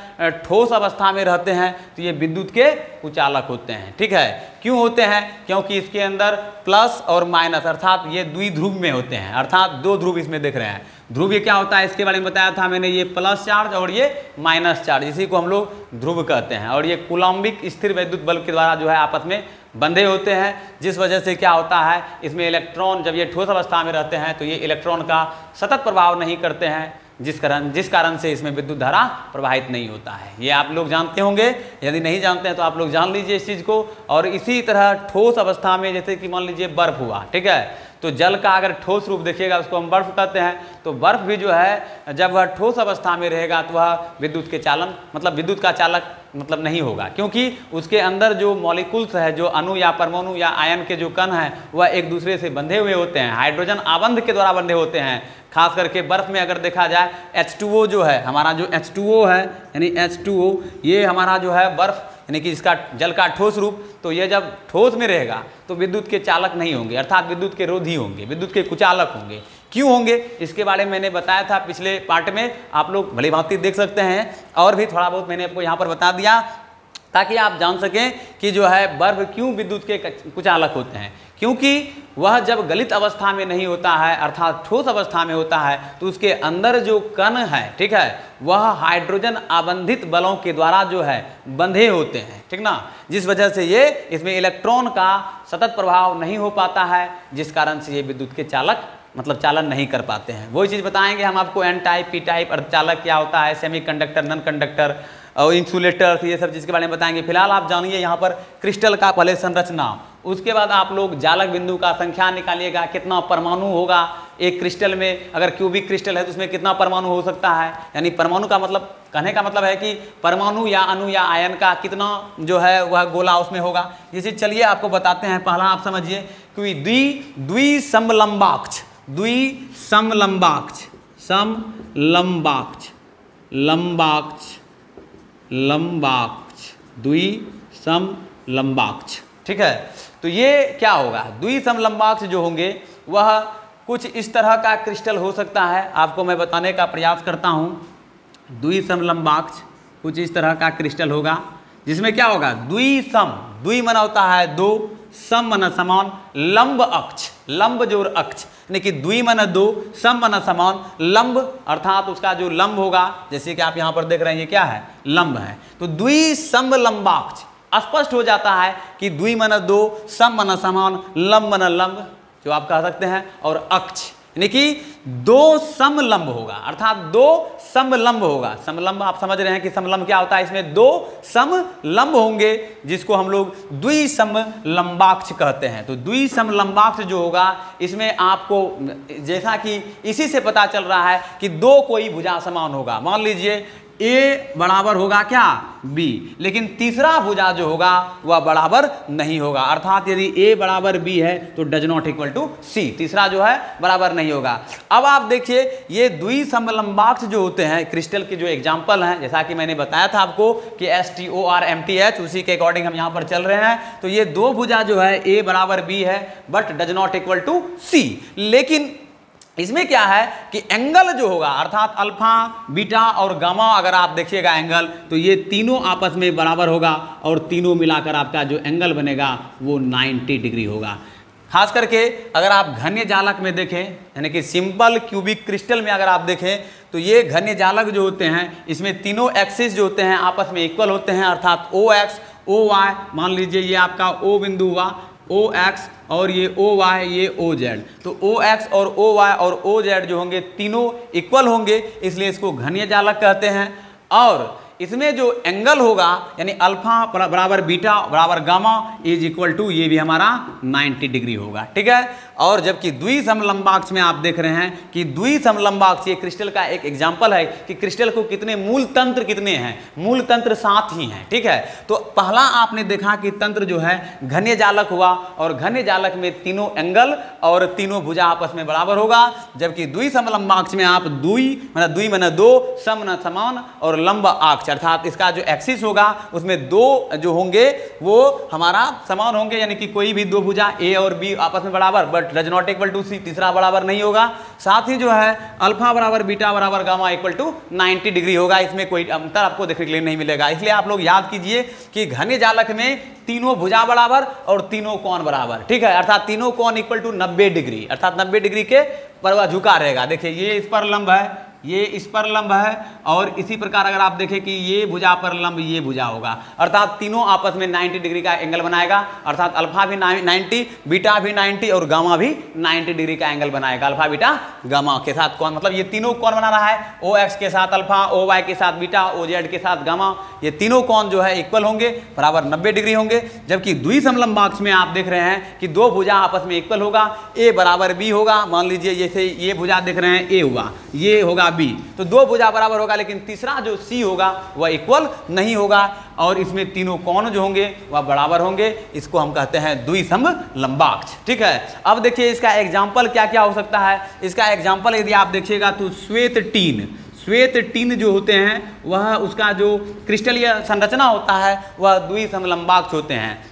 ठोस अवस्था में रहते हैं तो ये विद्युत के कुचालक होते हैं, ठीक है। क्यों होते हैं, क्योंकि इसके अंदर प्लस और माइनस अर्थात ये द्विध्रुव में होते हैं, अर्थात 2 ध्रुव इसमें देख रहे हैं। ध्रुव ये क्या होता है इसके बारे में बताया था मैंने, ये प्लस चार्ज और ये माइनस चार्ज, इसी को हम लोग ध्रुव कहते हैं। और ये कूलम्बिक स्थिर विद्युत बल के द्वारा जो है आपस में बंधे होते हैं, जिस वजह से क्या होता है इसमें इलेक्ट्रॉन जब ये ठोस अवस्था में रहते हैं तो ये इलेक्ट्रॉन का सतत प्रभाव नहीं करते हैं, जिस कारण से इसमें विद्युत धारा प्रवाहित नहीं होता है। ये आप लोग जानते होंगे, यदि नहीं जानते हैं तो आप लोग जान लीजिए इस चीज़ को। और इसी तरह ठोस अवस्था में जैसे कि मान लीजिए बर्फ हुआ, ठीक है, तो जल का अगर ठोस रूप देखिएगा उसको हम बर्फ कहते हैं। तो बर्फ भी जो है जब वह ठोस अवस्था में रहेगा तो वह विद्युत के चालन मतलब विद्युत का चालक मतलब नहीं होगा, क्योंकि उसके अंदर जो मॉलिक्यूल्स है, जो अणु या परमाणु या आयन के जो कण हैं वह एक दूसरे से बंधे हुए होते हैं, हाइड्रोजन आबंध के द्वारा बंधे होते हैं। खास करके बर्फ में अगर देखा जाए H2O जो है हमारा, जो H2O है यानी H2O ये हमारा जो है बर्फ यानी कि इसका जल का ठोस रूप, तो ये जब ठोस में रहेगा तो विद्युत के चालक नहीं होंगे, अर्थात विद्युत के रोधी होंगे, विद्युत के कुचालक होंगे। क्यों होंगे इसके बारे में मैंने बताया था पिछले पार्ट में, आप लोग भली भांति देख सकते हैं। और भी थोड़ा बहुत मैंने आपको यहाँ पर बता दिया ताकि आप जान सकें कि जो है बर्फ क्यों विद्युत के कुचालक होते हैं। क्योंकि वह जब गलित अवस्था में नहीं होता है अर्थात ठोस अवस्था में होता है तो उसके अंदर जो कण है, ठीक है, वह हाइड्रोजन आबंधित बलों के द्वारा जो है बंधे होते हैं, ठीक ना, जिस वजह से ये इसमें इलेक्ट्रॉन का सतत प्रभाव नहीं हो पाता है, जिस कारण से ये विद्युत के चालक मतलब चालन नहीं कर पाते हैं। वही चीज़ बताएंगे हम आपको, N टाइप, P टाइप अर्धचालक क्या होता है, सेमीकंडक्टर, नॉन कंडक्टर और इंसुलेटर, ये सब चीज़ के बारे में बताएंगे। फिलहाल आप जानिए यहाँ पर क्रिस्टल का पहले संरचना, उसके बाद आप लोग जालक बिंदु का संख्या निकालिएगा, कितना परमाणु होगा एक क्रिस्टल में। अगर क्यूबिक क्रिस्टल है तो उसमें कितना परमाणु हो सकता है, यानी परमाणु का मतलब कहने का मतलब है कि परमाणु या अणु या आयन का कितना जो है वह गोला उसमें होगा। ये चीज़ चलिए आपको बताते हैं। पहला आप समझिए कि द्विसमलंबाक्ष, द्विसमलंबाक्ष, समलंबाक्ष, लंबाक्ष, लंबाक्ष, द्विसमलंबाक्ष, ठीक है। तो ये क्या होगा, द्विसमलंबाक्ष जो होंगे वह कुछ इस तरह का क्रिस्टल हो सकता है, आपको मैं बताने का प्रयास करता हूँ। द्विसमलंबाक्ष कुछ इस तरह का क्रिस्टल होगा जिसमें क्या होगा, द्विसम, द्वि माना होता है 2, सम मन समान लंब अक्ष, लंब जोड़ अक्ष यानी कि द्वि मन दो सम मन समान लंब, अर्थात उसका जो लंब होगा, जैसे कि आप यहां पर देख रहे हैं ये क्या है, लंब है, तो द्वि सम लंबाक्ष, स्पष्ट हो जाता है कि द्वि मन दो सम मन समान लंब मन लंब जो आप कह सकते हैं, और अक्ष यानी कि दो समलंब होगा, अर्थात दो समलंब होगा। समलंब आप समझ रहे हैं कि समलंब क्या होता है, इसमें दो समलंब होंगे जिसको हम लोग द्विसमलंबाक्ष कहते हैं। तो द्विसमलंबाक्ष जो होगा इसमें आपको जैसा कि इसी से पता चल रहा है कि दो कोई भुजा समान होगा। मान लीजिए ए बराबर होगा क्या, बी, लेकिन तीसरा भुजा जो होगा वह बराबर नहीं होगा, अर्थात यदि ए बराबर बी है तो does not equal to C, तीसरा जो है बराबर नहीं होगा। अब आप देखिए ये द्विसमलंबाक्ष जो होते हैं क्रिस्टल के जो एग्जाम्पल हैं, जैसा कि मैंने बताया था आपको कि STORMTH, उसी के अकॉर्डिंग हम यहाँ पर चल रहे हैं। तो ये दो भुजा जो है ए बराबर बी है but does not equal to C, लेकिन इसमें क्या है कि एंगल जो होगा, अर्थात अल्फा बीटा और गामा, अगर आप देखिएगा एंगल तो ये तीनों आपस में बराबर होगा और तीनों मिलाकर आपका जो एंगल बनेगा वो 90 डिग्री होगा। खास करके अगर आप घन्य जालक में देखें, यानी कि सिंपल क्यूबिक क्रिस्टल में अगर आप देखें तो ये घन्य जालक जो होते हैं इसमें तीनों एक्सिस जो होते हैं आपस में इक्वल होते हैं, अर्थात OX OY, मान लीजिए ये आपका O बिंदु हुआ, OX और ये OY ये OZ, तो OX और OY और OZ जो होंगे तीनों इक्वल होंगे, इसलिए इसको घनीय जालक कहते हैं। और इसमें जो एंगल होगा यानी अल्फा बराबर बीटा बराबर गामा इज इक्वल टू, ये भी हमारा 90 डिग्री होगा, ठीक है। और जबकि द्विसमलंबाक्ष में आप देख रहे हैं कि द्विसमलंबाक्ष ये क्रिस्टल का एक एग्जाम्पल है कि क्रिस्टल को कितने मूल तंत्र कितने हैं, मूल तंत्र 7 ही हैं, ठीक है। तो पहला आपने देखा कि तंत्र जो है घन्य जालक हुआ और घन्य जालक में तीनों एंगल और तीनों भुजा आपस में बराबर होगा, जबकि द्विसमलंबाक्ष में आप द्वि मन दो सम मन समान और लंब अक्ष, अर्थात इसका जो एक्सिस होगा उसमें दो जो होंगे वो हमारा समान होंगे, यानी कि कोई भी दो भुजा ए और बी आपस में बराबर but does not equal to C, तीसरा बराबर नहीं होगा। साथ ही जो है अल्फा बराबर बीटा बराबर गामा इक्वल टू 90 डिग्री होगा, इसमें कोई अंतर आपको देखने के लिए नहीं मिलेगा। इसलिए आप लोग याद कीजिए कि घन्य जालक में तीनों भुजा बराबर और तीनों कोण बराबर, ठीक है, अर्थात तीनों कोण इक्वल टू 90 डिग्री, अर्थात 90 डिग्री के पर झुका रहेगा। देखिए ये इस पर लंब है, ये इस पर लंब है, और इसी प्रकार अगर आप देखें कि ये भुजा पर लंब ये भुजा होगा, अर्थात तीनों आपस में 90 डिग्री का एंगल बनाएगा, अर्थात अल्फा भी 90, बीटा भी 90 और गामा भी 90 डिग्री का एंगल बनाएगा। अल्फा बीटा गामा के साथ कौन, मतलब ये तीनों कौन बना रहा है, OX के साथ अल्फा, OY के साथ बीटा, OZ के साथ गामा, ये तीनों कौन जो है इक्वल होंगे, बराबर 90 डिग्री होंगे। जबकि द्विसमलंबाक्ष में आप देख रहे हैं कि दो भुजा आपस में इक्वल होगा, A बराबर B होगा, मान लीजिए जैसे ये भुजा देख रहे हैं A हुआ, ये होगा B, तो दो भुजा बराबर होगा, लेकिन तीसरा जो C होगा वह इक्वल नहीं होगा और इसमें तीनों कोण जो होंगे वह बराबर होंगे। इसको हम कहते हैं द्विसमलंबाक्ष, ठीक है। अब देखिए इसका एग्जाम्पल क्या क्या हो सकता है। इसका एग्जाम्पल यदि आप देखिएगा तो श्वेत टीन जो होते हैं वह उसका जो क्रिस्टलीय संरचना होता है वह द्विसमलंबाक्ष होते हैं।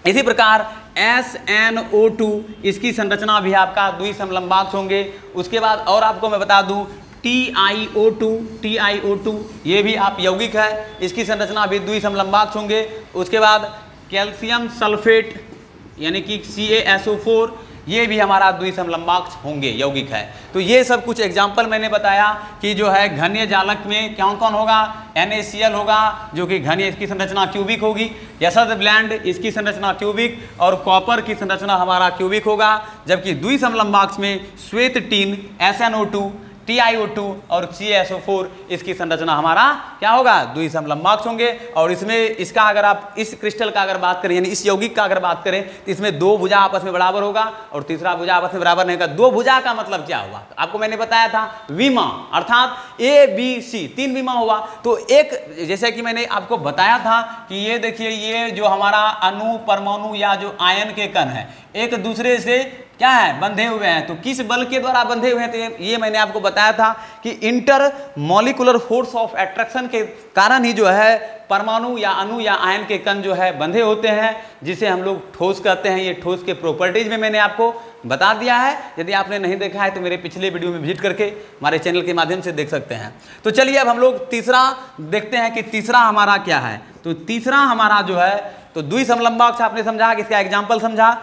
इसी प्रकार SnO2 इसकी संरचना भी आपका द्विसमलंबाक्ष होंगे। उसके बाद और आपको मैं बता दूं TiO2 ये भी आप यौगिक है, इसकी संरचना भी द्विसमलंबाक्ष होंगे। उसके बाद कैल्शियम सल्फेट यानी कि CaSO4 ये भी हमारा द्विसमलंबाक्ष होंगे, यौगिक है। तो ये सब कुछ एग्जाम्पल मैंने बताया कि जो है घन्य जालक में कौन कौन होगा, NaCl होगा जो कि घन्य, इसकी संरचना क्यूबिक होगी, यसद ब्लैंड इसकी संरचना क्यूबिक और कॉपर की संरचना हमारा क्यूबिक होगा। जबकि द्विसमलंबाक्ष में श्वेत टीन, SnO2, TiO2 और CaSO4 इसकी संरचना हमारा क्या होगा, द्विसमलंबाक्ष होंगे। और इसमें इसका अगर आप इस क्रिस्टल का अगर बात करें यानी इस यौगिक का अगर बात करें तो इसमें दो भुजा आपस में बराबर होगा और तीसरा भुजा आपस में बराबर नहीं होगा। दो भुजा का मतलब क्या हुआ, आपको मैंने बताया था विमा, अर्थात ABC 3 विमा हुआ। तो एक जैसे कि मैंने आपको बताया था कि ये देखिए ये जो हमारा अणु परमाणु या जो आयन के कण है एक दूसरे से क्या है, बंधे हुए हैं। तो किस बल के द्वारा बंधे हुए हैं, तो ये मैंने आपको बताया था कि inter molecular force of attraction के कारण ही जो है परमाणु या अणु या आयन के कण जो है बंधे होते हैं, जिसे हम लोग ठोस कहते हैं। ये ठोस के प्रॉपर्टीज में मैंने आपको बता दिया है। यदि आपने नहीं देखा है तो मेरे पिछले वीडियो में विजिट करके हमारे चैनल के माध्यम से देख सकते हैं। तो चलिए अब हम लोग तीसरा देखते हैं कि तीसरा हमारा क्या है। तो तीसरा हमारा जो है तो द्विसमलंबाक्ष आपने समझा कि इसका एग्जाम्पल समझा।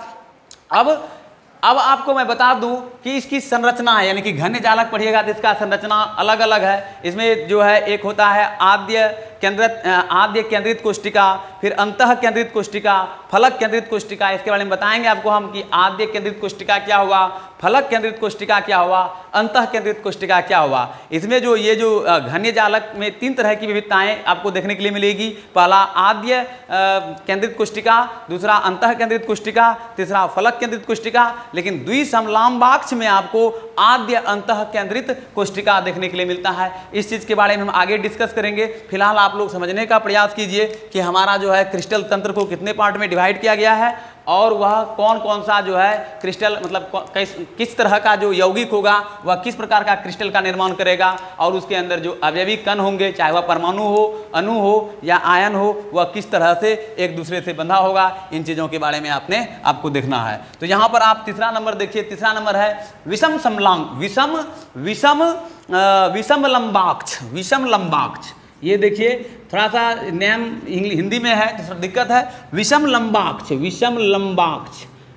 अब आपको मैं बता दूं कि इसकी संरचना है, यानी कि घन्य जालक पढ़िएगा तो इसका संरचना अलग अलग है। इसमें जो है एक होता है आद्य केंद्रित कोष्टिका, फिर अंतः केंद्रित कोष्टिका, फलक केंद्रित कोष्टिका। इसके बारे में बताएंगे आपको हम कि आद्य केंद्रित कोष्टिका क्या हुआ, फलक केंद्रित कोष्टिका क्या हुआ, अंतः केंद्रित कोष्टिका क्या हुआ। इसमें जो ये जो घन्य जालक में 3 तरह की विविधताएं आपको देखने के लिए मिलेगी। पहला आद्य केंद्रित कोष्टिका, दूसरा अंतः केंद्रित कोष्टिका, तीसरा फलक केंद्रित कोष्टिका। लेकिन द्विसमलंबाक्ष में आपको आद्य अंतः केंद्रित कोष्टिका देखने के लिए मिलता है। इस चीज के बारे में हम आगे डिस्कस करेंगे। फिलहाल आप लोग समझने का प्रयास कीजिए कि हमारा जो है क्रिस्टल तंत्र को कितने पार्ट में डिवाइड किया गया है और वह कौन कौन सा जो है क्रिस्टल मतलब किस तरह का जो यौगिक होगा वह किस प्रकार का क्रिस्टल का निर्माण करेगा, और उसके अंदर जो अवयवी कण होंगे, चाहे वह परमाणु हो, अणु हो या आयन हो, वह किस तरह से एक दूसरे से बंधा होगा। इन चीज़ों के बारे में आपको देखना है। तो यहाँ पर आप तीसरा नंबर देखिए। तीसरा नंबर है विषम लंबाक्ष। ये देखिए थोड़ा सा नेम हिंदी में है तो दिक्कत है। विषम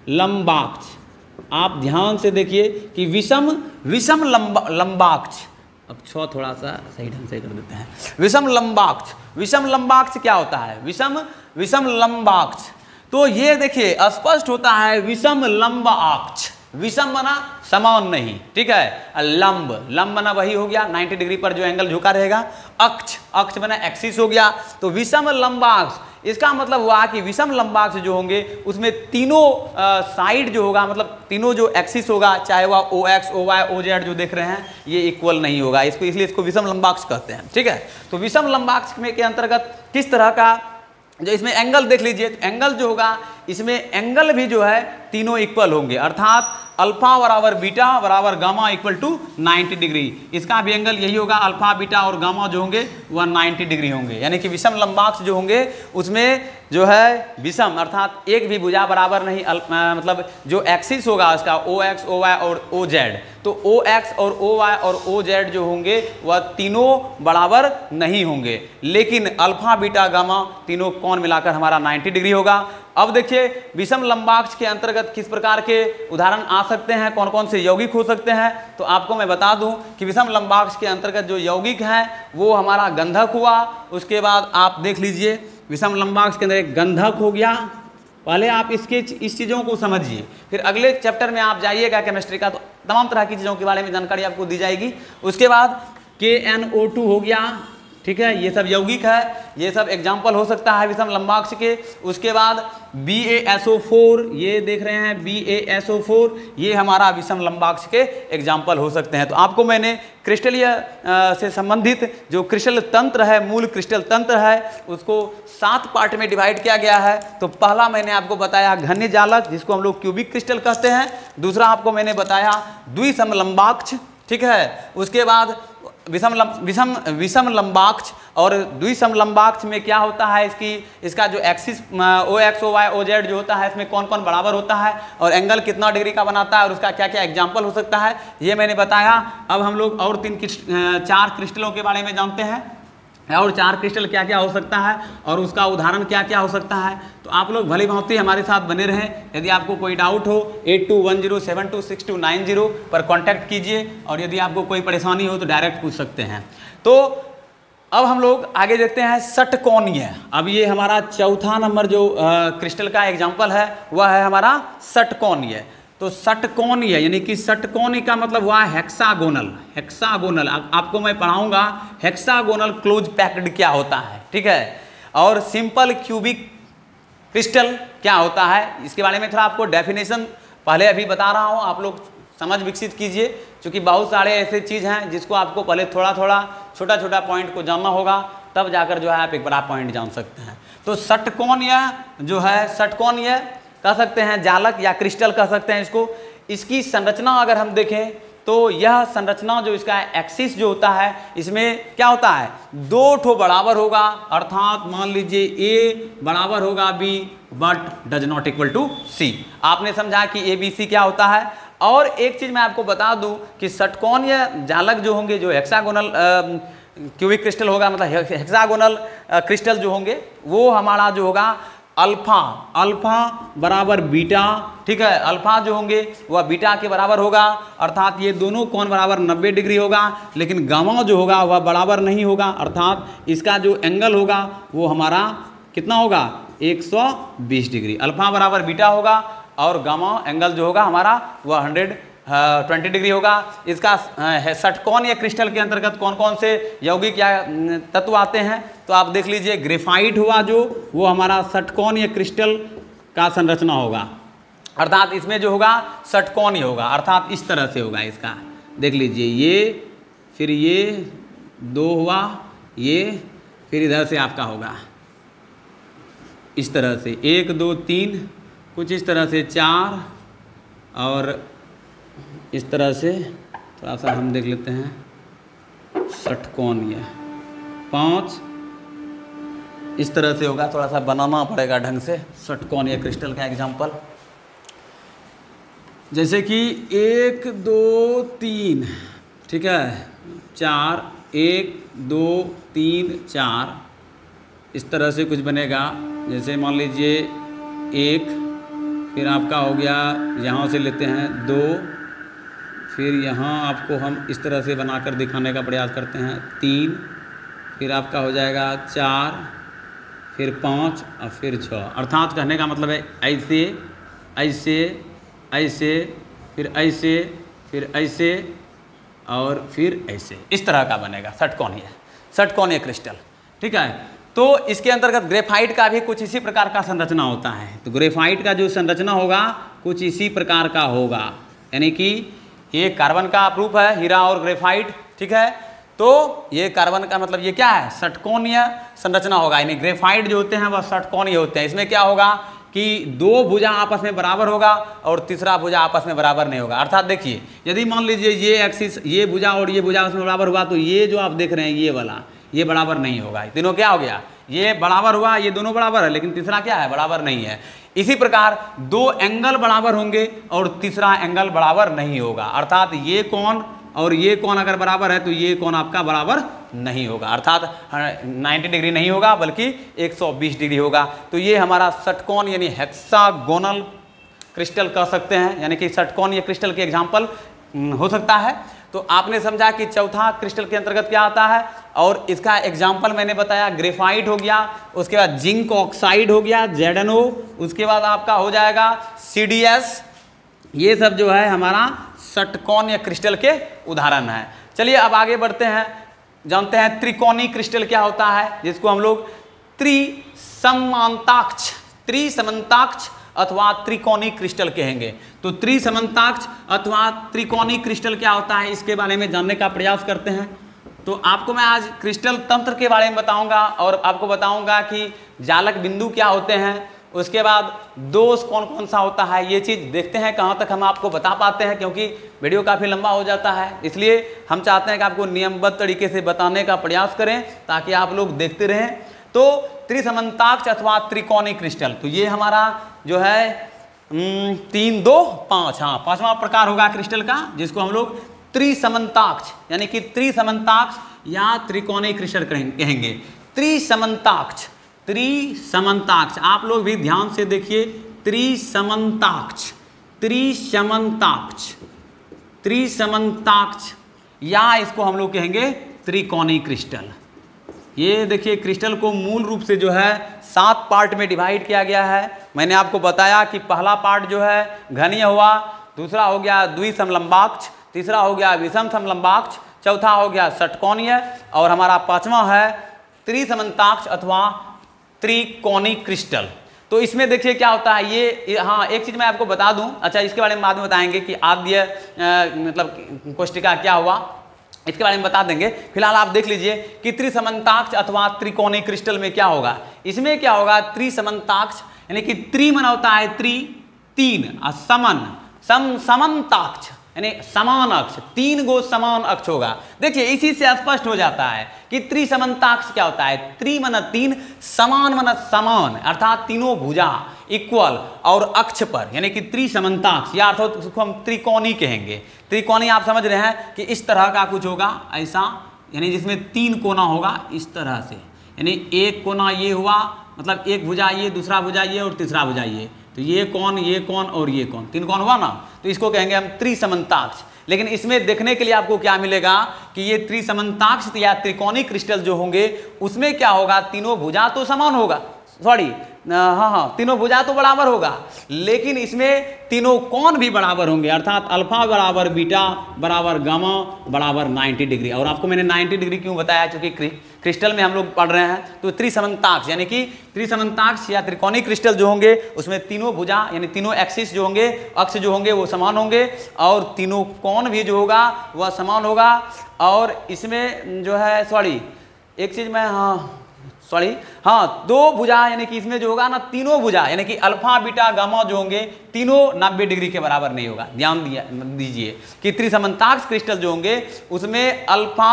लंबाक्ष आप ध्यान से देखिए कि विषम लंबाक्ष। अब थोड़ा सा सही ढंग से कर देते हैं। विषम लंबाक्ष क्या होता है? विषम लंबाक्ष तो ये देखिए स्पष्ट होता है विषम लंबाक्ष। विषम बना समान नहीं, ठीक है। लंब बना वही हो गया 90 डिग्री पर जो एंगल झुका रहेगा। अक्ष बना एक्सिस हो गया। तो विषम लंबाक्ष इसका मतलब हुआ कि विषम लंबाक्ष जो होंगे उसमें तीनों साइड जो होगा, मतलब तीनों जो एक्सिस होगा, चाहे वह OX, OY, OZ जो देख रहे हैं, ये इक्वल नहीं होगा। इसलिए इसको विषम लंबाक्ष कहते हैं, ठीक है। तो विषम लंबाक्ष में के अंतर्गत किस तरह का जो इसमें एंगल देख लीजिए। एंगल जो होगा इसमें एंगल भी जो है तीनों इक्वल होंगे, अर्थात अल्फा बराबर बीटा बराबर गामा इक्वल टू 90 डिग्री। इसका भी एंगल यही होगा, अल्फा बीटा और गामा जो होंगे वह 90 डिग्री होंगे। यानी कि विषम लंबाक्ष जो होंगे उसमें जो है विषम अर्थात एक भी भुजा बराबर नहीं, मतलब जो एक्सिस होगा उसका OX, OY और OZ, तो OX और OY और OZ जो होंगे वह तीनों बराबर नहीं होंगे, लेकिन अल्फा बीटा गामा तीनों कोण मिलाकर हमारा 90 डिग्री होगा। अब देखिए विषम लंबाक्ष के अंतर्गत किस प्रकार के उदाहरण आ सकते हैं, कौन कौन से यौगिक हो सकते हैं। तो आपको मैं बता दूं कि विषम लंबाक्ष के अंतर्गत जो यौगिक हैं वो हमारा गंधक हुआ। उसके बाद आप देख लीजिए विषम लंबाक्ष के अंदर एक गंधक हो गया। पहले आप इस चीज़ों को समझिए, फिर अगले चैप्टर में आप जाइएगा केमिस्ट्री का, तो तमाम तरह की चीज़ों के बारे में जानकारी आपको दी जाएगी। उसके बाद KNO2 हो गया, ठीक है। ये सब यौगिक है, ये सब एग्जाम्पल हो सकता है विषम लंबाक्ष के। उसके बाद BaSO4, ये देख रहे हैं BaSO4, ये हमारा विषम लंबाक्ष के एग्जाम्पल हो सकते हैं। तो आपको मैंने क्रिस्टलीय से संबंधित जो क्रिस्टल तंत्र है, मूल क्रिस्टल तंत्र है, उसको 7 पार्ट में डिवाइड किया गया है। तो पहला मैंने आपको बताया घन्य जालक, जिसको हम लोग क्यूबिक क्रिस्टल कहते हैं। दूसरा आपको मैंने बताया द्विसमलंबाक्ष, ठीक है। उसके बाद विषम लंबाक्ष और द्विसमलंबाक्ष में क्या होता है, इसका जो एक्सिस OX, OY, OZ जो होता है इसमें कौन कौन बराबर होता है और एंगल कितना डिग्री का बनाता है और उसका क्या क्या एग्जाम्पल हो सकता है, ये मैंने बताया। अब हम लोग और 4 क्रिस्टलों के बारे में जानते हैं, और 4 क्रिस्टल क्या क्या हो सकता है और उसका उदाहरण क्या क्या हो सकता है। तो आप लोग भली भांति हमारे साथ बने रहें। यदि आपको कोई डाउट हो 8210726290 पर कांटेक्ट कीजिए, और यदि आपको कोई परेशानी हो तो डायरेक्ट पूछ सकते हैं। तो अब हम लोग आगे देखते हैं षटकोणीय। अब ये हमारा चौथा नंबर जो क्रिस्टल का एग्जाम्पल है वह है हमारा षटकोणीय। तो षटकोणीय यानी कि षटकोणीय का मतलब हुआ हेक्सागोनल। आपको मैं पढ़ाऊंगा हेक्सागोनल क्लोज पैक्ड क्या होता है, ठीक है। और सिंपल क्यूबिक क्रिस्टल क्या होता है, इसके बारे में थोड़ा आपको डेफिनेशन पहले अभी बता रहा हूँ, आप लोग समझ विकसित कीजिए, क्योंकि बहुत सारे ऐसे चीज़ हैं जिसको आपको पहले थोड़ा थोड़ा छोटा छोटा पॉइंट को जानना होगा, तब जाकर जो है आप एक बड़ा पॉइंट जान सकते हैं। तो षटकोणीय जो है, षटकोणीय कह सकते हैं, जालक या क्रिस्टल कह सकते हैं इसको। इसकी संरचना अगर हम देखें तो यह संरचना जो इसका एक्सिस जो होता है, इसमें क्या होता है, 2 ठो बराबर होगा, अर्थात मान लीजिए A बराबर होगा B but does not equal to C। आपने समझा कि ABC क्या होता है। और एक चीज मैं आपको बता दूं कि षटकोणीय जालक जो होंगे, जो हेक्सागोनल क्यूबिक क्रिस्टल होगा, मतलब हेक्सागोनल क्रिस्टल जो होंगे, वो हमारा जो होगा अल्फा, अल्फा बराबर बीटा, ठीक है। अल्फा जो होंगे वह बीटा के बराबर होगा, अर्थात ये दोनों कोण बराबर 90 डिग्री होगा। लेकिन गामा जो होगा वह बराबर नहीं होगा, अर्थात इसका जो एंगल होगा वो हमारा कितना होगा, 120 डिग्री। अल्फा बराबर बीटा होगा और गामा एंगल जो होगा हमारा वह 120 डिग्री होगा। इसका षटकोण या क्रिस्टल के अंतर्गत कौन कौन से यौगिक या तत्व आते हैं, तो आप देख लीजिए ग्रेफाइट हुआ जो, वो हमारा षटकोण या क्रिस्टल का संरचना होगा, अर्थात इसमें जो होगा षटकोण ही होगा, अर्थात इस तरह से होगा। इसका देख लीजिए ये, फिर ये 2 हुआ, ये फिर इधर से आपका होगा इस तरह से 1 2 3, कुछ इस तरह से 4, और इस तरह से थोड़ा सा हम देख लेते हैं षटकोण ये 5, इस तरह से होगा। थोड़ा सा बनाना पड़ेगा ढंग से षटकोण या क्रिस्टल का एग्जांपल, जैसे कि 1 2 3, ठीक है, 4 1 2 3 4, इस तरह से कुछ बनेगा। जैसे मान लीजिए 1, फिर आपका हो गया, यहाँ से लेते हैं 2, फिर यहाँ आपको हम इस तरह से बनाकर दिखाने का प्रयास करते हैं 3, फिर आपका हो जाएगा 4, फिर 5 और फिर 6, अर्थात कहने का मतलब है ऐसे ऐसे ऐसे, फिर ऐसे, फिर ऐसे और फिर ऐसे, इस तरह का बनेगा षटकोणीय, षटकोणीय क्रिस्टल, ठीक है। तो इसके अंतर्गत ग्रेफाइट का भी कुछ इसी प्रकार का संरचना होता है। तो ग्रेफाइट का जो संरचना होगा कुछ इसी प्रकार का होगा, यानी कि ये कार्बन का प्रूफ है, हीरा और ग्रेफाइट, ठीक है। तो ये कार्बन का मतलब ये क्या है, षटकोणीय संरचना होगा, यानी ग्रेफाइट जो होते हैं वह षटकोणीय होते हैं। इसमें क्या होगा कि 2 भुजा आपस में बराबर होगा और तीसरा भुजा आपस में बराबर नहीं होगा। अर्थात देखिए, यदि मान लीजिए ये एक्सिस, ये भुजा और ये भुजा उसमें बराबर हुआ, तो ये जो आप देख रहे हैं ये वाला, ये बराबर नहीं होगा। तीनों क्या हो गया, ये बराबर हुआ, ये दोनों बराबर है, लेकिन तीसरा क्या है, बराबर नहीं है। इसी प्रकार 2 एंगल बराबर होंगे और तीसरा एंगल बराबर नहीं होगा, अर्थात ये कोण और ये कोण अगर बराबर है तो ये कोण आपका बराबर नहीं होगा, अर्थात 90 डिग्री नहीं होगा बल्कि 120 डिग्री होगा। तो ये हमारा षटकोण यानी हेक्सागोनल क्रिस्टल कह सकते हैं, यानी कि षटकोण ये क्रिस्टल के एग्जाम्पल हो सकता है। तो आपने समझा कि चौथा क्रिस्टल के अंतर्गत क्या आता है, और इसका एग्जाम्पल मैंने बताया ग्रेफाइट हो गया, उसके बाद जिंक ऑक्साइड हो गया ZnO, उसके बाद आपका हो जाएगा CDS। ये सब जो है हमारा षटकोण या क्रिस्टल के उदाहरण है। चलिए अब आगे बढ़ते हैं, जानते हैं त्रिकोणीय क्रिस्टल क्या होता है, जिसको हम लोग त्रिसमांताक्ष अथवा त्रिकोणीय क्रिस्टल कहेंगे। तो त्रिसमांताक्ष अथवा त्रिकोणीय क्रिस्टल क्या होता है, इसके बारे में जानने का प्रयास करते हैं। तो आपको मैं आज क्रिस्टल तंत्र के बारे में बताऊंगा और आपको बताऊंगा कि जालक बिंदु क्या होते हैं, उसके बाद दोष कौन कौन सा होता है, ये चीज़ देखते हैं कहाँ तक हम आपको बता पाते हैं, क्योंकि वीडियो काफ़ी लंबा हो जाता है। इसलिए हम चाहते हैं कि आपको नियमबद्ध तरीके से बताने का प्रयास करें ताकि आप लोग देखते रहें। तो त्रिसमांताक्ष अथवा त्रिकोणीय क्रिस्टल, तो ये हमारा जो है 3 2 5, हाँ 5वां प्रकार होगा क्रिस्टल का, जिसको हम लोग त्रिसमांताक्ष यानी कि त्रिसमांताक्ष या त्रिकोणीय क्रिस्टल कहेंगे। त्रिसमांताक्ष, त्रिसमांताक्ष आप लोग भी ध्यान से देखिए, त्रिसमांताक्ष, त्रिसमांताक्ष, त्रिसमांताक्ष, या इसको हम लोग कहेंगे त्रिकोणीय क्रिस्टल। ये देखिए क्रिस्टल को मूल रूप से जो है 7 पार्ट में डिवाइड किया गया है। मैंने आपको बताया कि पहला पार्ट जो है घनीय हुआ, दूसरा हो गया द्विसमलंबाक्ष, तीसरा हो गया विषम समलंबाक्ष, चौथा हो गया षटकोणीय और हमारा 5वां है त्रिसमांताक्ष अथवा त्रिकोणीय क्रिस्टल। तो इसमें देखिए क्या होता है, ये हाँ एक चीज़ मैं आपको बता दूं, अच्छा इसके बारे में बाद में बताएंगे कि आद्य मतलब कोष्टिका क्या हुआ, इसके बारे में बता देंगे। फिलहाल आप देख लीजिए कि त्रिसमांताक्ष अथवा त्रिकोणीय क्रिस्टल में क्या होगा। इसमें क्या होगा, त्रिसमांताक्ष यानी कि त्रि मन होता है 3 और समन्ताक्ष यानी समान अक्ष, 3 गो समान अक्ष होगा। देखिए इसी से स्पष्ट हो जाता है कि त्रिसमांताक्ष क्या होता है, त्रि मन 3, समान मन समान, अर्थात तीनों भुजा इक्वल और अक्ष पर, यानी कि त्रिसमांताक्ष या अर्थात उसको हम त्रिकोणीय कहेंगे। त्रिकोणीय आप समझ रहे हैं कि इस तरह का कुछ होगा ऐसा, यानी जिसमें 3 कोना होगा इस तरह से, यानी एक कोना ये हुआ, मतलब एक भुजा ये, दूसरा भुजा ये और तीसरा भुजा ये, तो ये कौन और ये कौन, 3 कौन हुआ ना, तो इसको कहेंगे हम त्रिसमन्ताक्ष। लेकिन इसमें देखने के लिए आपको क्या मिलेगा कि ये त्रिसमन्ताक्ष या त्रिकोणीय क्रिस्टल जो होंगे उसमें क्या होगा, तीनों भुजा तो समान होगा, सॉरी हाँ तीनों भुजा तो बराबर होगा, लेकिन इसमें तीनों कोण भी बराबर होंगे, अर्थात अल्फा बराबर बीटा बराबर गामा बराबर 90 डिग्री। और आपको मैंने 90 डिग्री क्यों बताया, क्योंकि क्रिस्टल में हम लोग पढ़ रहे हैं तो त्रिसमन्ताक्ष यानी कि त्रिसमन्ताक्ष या त्रिकोणीय क्रिस्टल जो होंगे उसमें तीनों भुजा यानी तीनों एक्सिस जो होंगे, अक्ष जो होंगे वो समान होंगे और तीनों कोण भी जो होगा वह समान होगा। और इसमें जो है सॉरी एक चीज़ मैं हाँ 2 भुजा यानी कि इसमें जो होगा ना तीनों भुजा यानी कि अल्फा बीटा गामा जो होंगे तीनों 90 डिग्री के बराबर नहीं होगा। ध्यान दीजिए कि त्रिसमन्ताक्ष क्रिस्टल जो होंगे उसमें अल्फा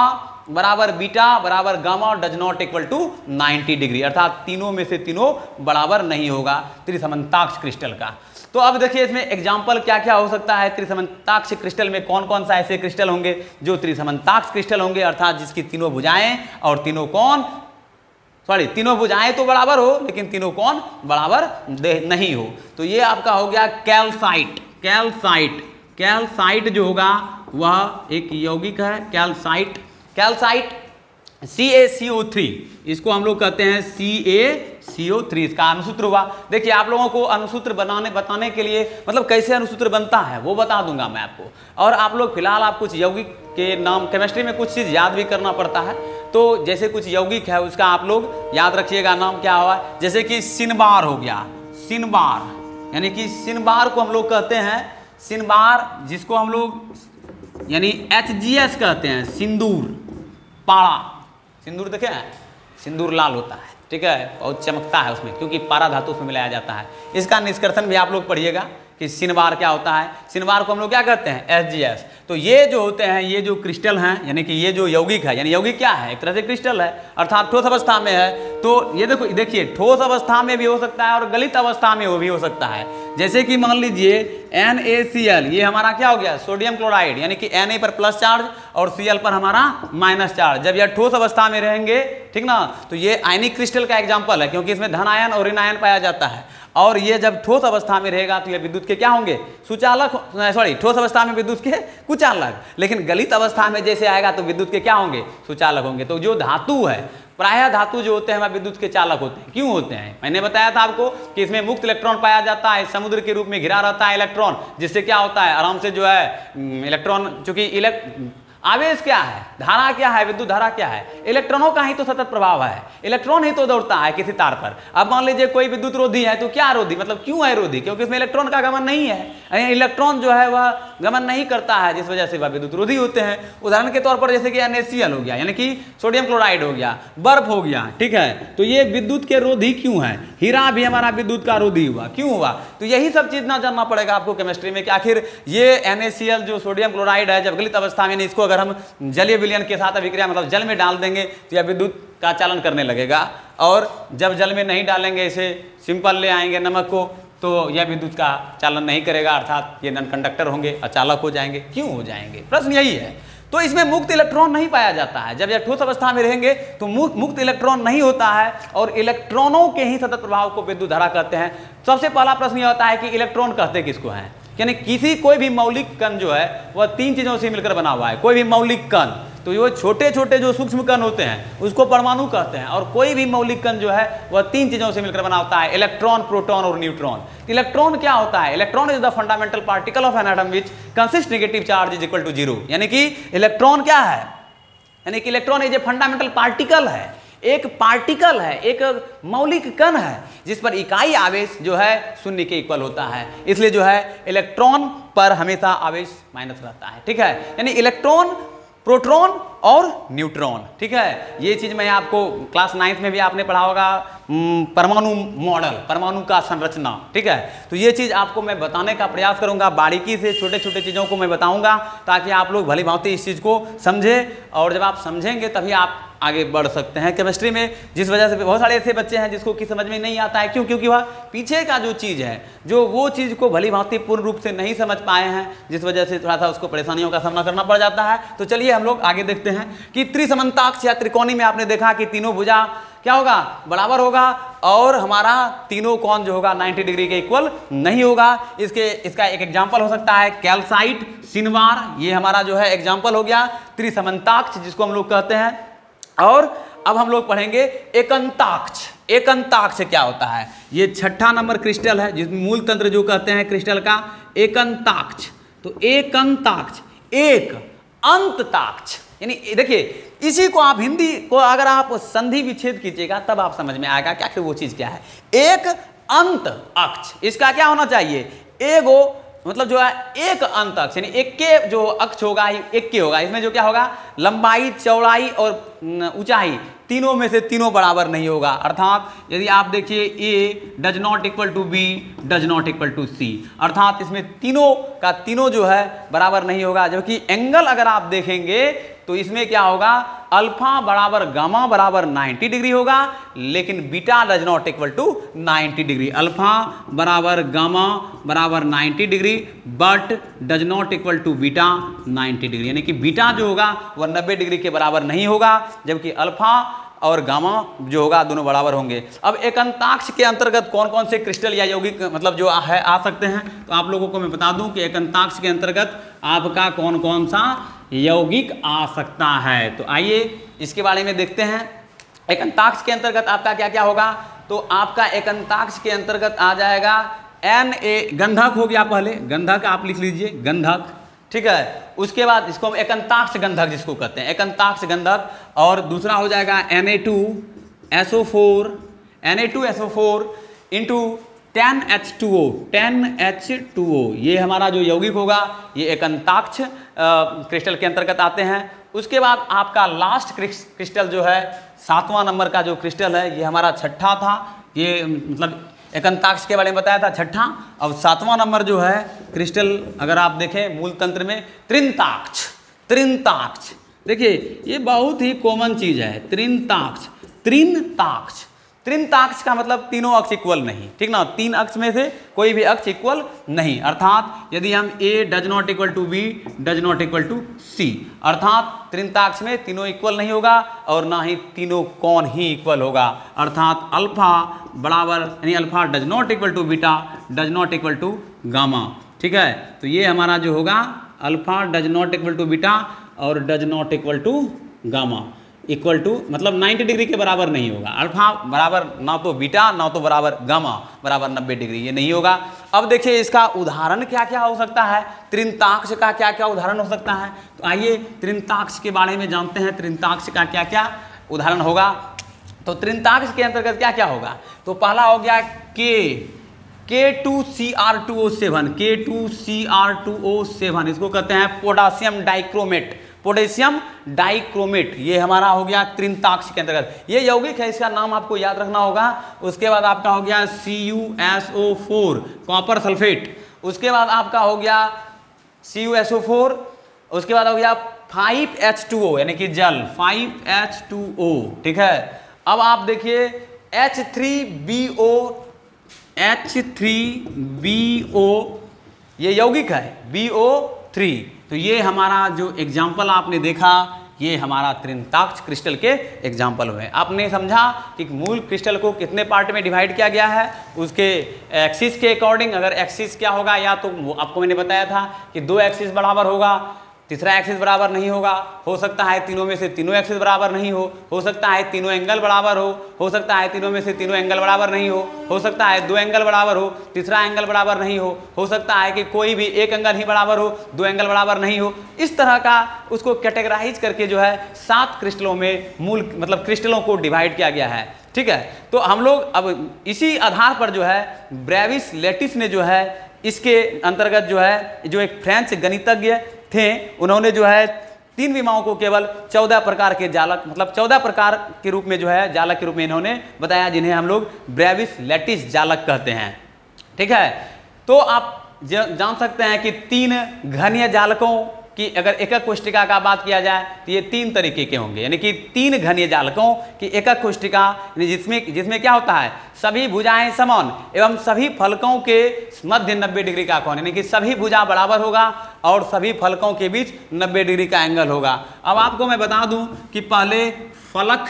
बराबर बीटा बराबर gamma does not equal to 90 degree, अर्थात तीनों में से तीनों बराबर नहीं होगा त्रिसमन्ताक्ष क्रिस्टल का। तो अब देखिए इसमें एग्जाम्पल क्या क्या हो सकता है, त्रिसमन्ताक्ष क्रिस्टल में कौन कौन सा ऐसे क्रिस्टल होंगे जो त्रिसमन्ताक्ष क्रिस्टल होंगे, अर्थात जिसकी तीनों भुजाएं और तीनों कोण तीनों भुजाएं तो बराबर हो लेकिन तीनों कोण बराबर नहीं हो। तो ये आपका हो गया कैल्साइट। कैल्साइट जो होगा वह एक यौगिक है, कैल्साइट CaCO3, इसको हम लोग कहते हैं CaCO3, इसका अनुसूत्र हुआ। देखिए आप लोगों को अनुसूत्र बताने के लिए मतलब कैसे अनुसूत्र बनता है वो बता दूंगा मैं आपको, और आप लोग फिलहाल आप कुछ यौगिक के नाम, केमिस्ट्री में कुछ चीज़ याद भी करना पड़ता है, तो जैसे कुछ यौगिक है उसका आप लोग याद रखिएगा नाम क्या हुआ, जैसे कि सिनबार हो गया, सिनबार यानी कि सिनबार को हम लोग कहते हैं सिनबार, जिसको हम लोग यानी HGS कहते हैं, सिंदूर पारा, सिंदूर देखे हैं, सिंदूर लाल होता है, ठीक है, बहुत चमकता है उसमें क्योंकि पारा धातु उसमें मिलाया जाता है। इसका निष्कर्षण भी आप लोग पढ़िएगा कि सिनबार क्या होता है, सिनबार को हम लोग क्या कहते हैं HGS। तो ये जो होते हैं ये जो क्रिस्टल हैं यानी कि ये जो यौगिक है, यानी यौगिक क्या है, एक तरह से क्रिस्टल है, अर्थात ठोस अवस्था में है। तो ये देखिए ठोस अवस्था में भी हो सकता है और गलित अवस्था में वो भी हो सकता है। जैसे कि मान लीजिए NaCl, ये हमारा क्या हो गया, सोडियम क्लोराइड, यानी कि Na पर प्लस चार्ज और Cl पर हमारा माइनस चार्ज। जब यह ठोस अवस्था में रहेंगे, ठीक ना, तो ये आयनिक क्रिस्टल का एग्जाम्पल है क्योंकि इसमें धन आयन और ऋण आयन पाया जाता है। और ये जब ठोस अवस्था में रहेगा तो ये विद्युत के क्या होंगे, सुचालक, ठोस अवस्था में विद्युत के कुचालक, लेकिन गलित अवस्था में जैसे आएगा तो विद्युत के क्या होंगे, सुचालक होंगे। तो जो धातु है, प्रायः धातु जो होते हैं वह विद्युत के चालक होते हैं। क्यों होते हैं, मैंने बताया था आपको कि इसमें मुक्त इलेक्ट्रॉन पाया जाता है, समुद्र के रूप में घिरा रहता है इलेक्ट्रॉन, जिससे क्या होता है आराम से जो है इलेक्ट्रॉन, चूंकि आवेश क्या है, धारा क्या है, विद्युत धारा क्या है, इलेक्ट्रॉनों का ही तो सतत प्रभाव है, इलेक्ट्रॉन ही तो दौड़ता है किसी तार पर। अब मान लीजिए कोई विद्युत रोधी है तो क्या रोधी, मतलब क्यों है रोधी, क्योंकि उसमें इलेक्ट्रॉन का गमन नहीं है, इलेक्ट्रॉन जो है वह गमन नहीं करता है, जिस वजह से वह विद्युत रोधी होते हैं। उदाहरण के तौर पर जैसे कि NaCl हो गया, यानी कि सोडियम क्लोराइड हो गया, बर्फ हो गया, ठीक है, तो ये विद्युत के रोधी क्यों है। हीरा भी हमारा विद्युत का रोधी हुआ, क्यों हुआ, तो यही सब चीज ना जानना पड़ेगा आपको केमिस्ट्री में कि आखिर ये NaCl जो सोडियम क्लोराइड है जब गलित अवस्था में, इसको अगर हम जलीय विलयन के साथ अभिक्रिया मतलब जल में डाल देंगे तो यह विद्युत का चालन करने लगेगा, और जब जल में नहीं डालेंगे, इसे सिंपल ले आएंगे नमक को, तो यह विद्युत का चालन नहीं करेगा, अर्थात ये नॉन कंडक्टर होंगे, अचालक हो जाएंगे। क्यों हो जाएंगे, प्रश्न यही है। तो इसमें मुक्त इलेक्ट्रॉन नहीं पाया जाता है, जब यह ठोस अवस्था में रहेंगे तो मुक्त इलेक्ट्रॉन नहीं होता है, और इलेक्ट्रॉनों के ही सतत प्रभाव को विद्युत धारा कहते हैं। सबसे पहला प्रश्न यह होता है कि इलेक्ट्रॉन कहते किसको हैं, यानी कोई भी मौलिक कण जो है वह 3 चीजों से मिलकर बना हुआ है। कोई भी मौलिक कण, तो ये छोटे छोटे जो सूक्ष्म कण होते हैं उसको परमाणु कहते हैं, और कोई भी मौलिक कण जो है वह 3 चीजों से मिलकर बना होता है, इलेक्ट्रॉन, प्रोटॉन और न्यूट्रॉन। इलेक्ट्रॉन क्या होता है, electron is the fundamental particle of an atom which consist negative charge is equal to 0। यानी कि इलेक्ट्रॉन क्या है, यानी कि electron is a fundamental particle है, एक पार्टिकल है, एक मौलिक कण है जिस पर इकाई आवेश जो है 0 के इक्वल होता है, इसलिए जो है इलेक्ट्रॉन पर हमेशा आवेश माइनस रहता है, ठीक है। यानी इलेक्ट्रॉन, प्रोटॉन और न्यूट्रॉन, ठीक है। ये चीज मैं आपको क्लास 9th में भी आपने पढ़ा होगा, परमाणु मॉडल, परमाणु का संरचना, ठीक है। तो ये चीज आपको मैं बताने का प्रयास करूंगा, बारीकी से छोटे छोटे चीजों को मैं बताऊंगा ताकि आप लोग भली भांति इस चीज को समझे, और जब आप समझेंगे तभी आप आगे बढ़ सकते हैं केमिस्ट्री में। जिस वजह से बहुत सारे ऐसे बच्चे हैं जिसको कि समझ में नहीं आता है, क्यों? क्योंकि वह पीछे का जो चीज़ है, जो वो चीज़ को भली भांति पूर्ण रूप से नहीं समझ पाए हैं, जिस वजह से थोड़ा सा उसको परेशानियों का सामना करना पड़ जाता है। तो चलिए हम लोग आगे देखते हैं कि त्रिसमन्ताक्ष या त्रिकोणी में आपने देखा कि तीनों भुजा क्या होगा, बराबर होगा, और हमारा तीनों कोण जो होगा 90 डिग्री के इक्वल नहीं होगा। इसका एक एग्जांपल हो सकता है कैल्साइट, सिनवार, ये हमारा जो है एग्जांपल हो गया त्रिसमन्ताक्ष जिसको हम लोग कहते हैं। और अब हम लोग पढ़ेंगे एकंताक्ष। एकंताक्ष क्या होता है? ये 6ठा नंबर क्रिस्टल है, जिसमें मूल तंत्र जो कहते हैं क्रिस्टल का एकंताक्ष। तो एकंताक्ष, एक अंतताक्ष, यानी देखिए इसी को आप हिंदी को अगर आप संधि विच्छेद कीजिएगा तब आप समझ में आएगा क्या वो चीज क्या है। एक अंत अक्ष, इसका क्या होना चाहिए? एगो मतलब जो है एक अंत अक्ष, यानी एक के जो अक्ष होगा एक के होगा। इसमें जो क्या होगा, लंबाई, चौड़ाई और ऊंचाई तीनों में से तीनों बराबर नहीं होगा। अर्थात यदि आप देखिए A does not equal to B does not equal to C, अर्थात इसमें तीनों का तीनों जो है बराबर नहीं होगा। जबकि एंगल अगर आप देखेंगे तो इसमें क्या होगा, अल्फा बराबर गामा बराबर 90 डिग्री होगा, लेकिन beta does not equal to 90 degree. Alpha बराबर गामा बराबर 90 degree but does not equal to beta 90 degree, यानी कि बीटा जो होगा वह 90 डिग्री के बराबर नहीं होगा, जबकि अल्फा और गामा जो होगा दोनों बराबर होंगे। अब एकंताक्ष के अंतर्गत कौन कौन से क्रिस्टल या यौगिक मतलब जो है आ सकते हैं, तो आप लोगों को मैं बता दूं कि एकंताक्ष के अंतर्गत आपका कौन कौन सा यौगिक आ सकता है। तो आइए इसके बारे में देखते हैं। एकंताक्ष के अंतर्गत आपका क्या क्या होगा, तो आपका एकंताक्ष के अंतर्गत आ जाएगा Na, गंधक हो गया, पहले गंधक आप लिख लीजिए, गंधक, ठीक है। उसके बाद इसको हम एकंताक्ष गंधक जिसको कहते हैं, एकंताक्ष गंधक। और दूसरा हो जाएगा Na2SO4, Na2SO4 into 10H2O, 10H2O, ये हमारा जो यौगिक होगा ये एकंताक्ष क्रिस्टल के अंतर्गत आते हैं। उसके बाद आपका लास्ट क्रिस्टल जो है 7वां नंबर का जो क्रिस्टल है ये हमारा 6ठा था। ये मतलब एकंताक्ष के बारे में बताया था 6ठा। अब 7वां नंबर जो है क्रिस्टल अगर आप देखें मूल तंत्र में त्रिंताक्ष। त्रिंताक्ष देखिए ये बहुत ही कॉमन चीज है, त्रिंताक्ष। त्रिंताक्ष, त्रिंताक्ष का मतलब तीनों अक्ष इक्वल नहीं, ठीक ना, तीन अक्ष में से कोई भी अक्ष इक्वल नहीं। अर्थात यदि हम A does not equal to B does not equal to C, अर्थात त्रिंताक्ष में तीनों इक्वल नहीं होगा और ना ही तीनों कोण ही इक्वल होगा। अर्थात अल्फा बराबर यानी alpha does not equal to beta does not equal to gamma, ठीक है। तो ये हमारा जो होगा alpha does not equal to beta और does not equal to gamma equal to मतलब 90 डिग्री के बराबर नहीं होगा। अल्फा बराबर ना तो बीटा ना तो बराबर गामा बराबर 90 डिग्री, ये नहीं होगा। अब देखिए इसका उदाहरण क्या क्या हो सकता है, त्रिंताक्ष का क्या क्या उदाहरण हो सकता है। तो आइए त्रिंताक्ष के बारे में जानते हैं, त्रिंताक्ष का क्या क्या उदाहरण होगा। तो त्रिंताक्ष के अंतर्गत क्या क्या होगा, तो पहला हो गया K2Cr2O7, K2Cr2O7 इसको कहते हैं पोटासियम डाइक्रोमेट। पोटेशियम डाइक्रोमेट ये हमारा हो गया त्रिंताक्ष के अंतर्गत, ये यौगिक है, इसका नाम आपको याद रखना होगा। उसके बाद आपका हो गया CuSO4 कॉपर सल्फेट। उसके बाद आपका हो गया CuSO4, उसके बाद हो गया 5H2O यानी कि जल, 5H2O, ठीक है। अब आप देखिए H3BO ये यौगिक है, BO3। तो ये हमारा जो एग्जाम्पल आपने देखा ये हमारा त्रिंताक्ष क्रिस्टल के एग्जाम्पल हुए। आपने समझा कि मूल क्रिस्टल को कितने पार्ट में डिवाइड किया गया है, उसके एक्सिस के अकॉर्डिंग। अगर एक्सिस क्या होगा, या तो आपको मैंने बताया था कि 2 एक्सिस बराबर होगा, तीसरा एक्सिस बराबर नहीं होगा, हो सकता है तीनों में से तीनों एक्सिस बराबर नहीं हो सकता है तीनों एंगल बराबर हो सकता है तीनों में से तीनों एंगल बराबर नहीं हो सकता है 2 एंगल बराबर हो, तीसरा एंगल बराबर नहीं हो सकता है कि कोई भी एक एंगल ही बराबर हो, 2 एंगल बराबर नहीं हो। इस तरह का उसको कैटेगराइज करके जो है 7 क्रिस्टलों में मूल मतलब क्रिस्टलों को डिवाइड किया गया है, ठीक है। तो हम लोग अब इसी आधार पर जो है ब्रेविस लेटिस ने जो है इसके अंतर्गत जो है जो एक फ्रेंच गणितज्ञ थे, उन्होंने जो है 3 विमाओं को केवल 14 प्रकार के जालक मतलब 14 प्रकार के रूप में जो है जालक के रूप में इन्होंने बताया, जिन्हें हम लोग ब्रेविस लेटिस जालक कहते हैं, ठीक है। तो आप जान सकते हैं कि 3 घनीय जालकों कि अगर एकक कोष्टिका का बात किया जाए तो ये 3 तरीके के होंगे, यानी कि 3 घनीय जालकों की एकक कोष्टिका, जिसमें क्या होता है, सभी भुजाएं समान एवं सभी फलकों के मध्य 90 डिग्री का कोण, यानी कि सभी भुजा बराबर होगा और सभी फलकों के बीच 90 डिग्री का एंगल होगा। अब आपको मैं बता दूं कि पहले फलक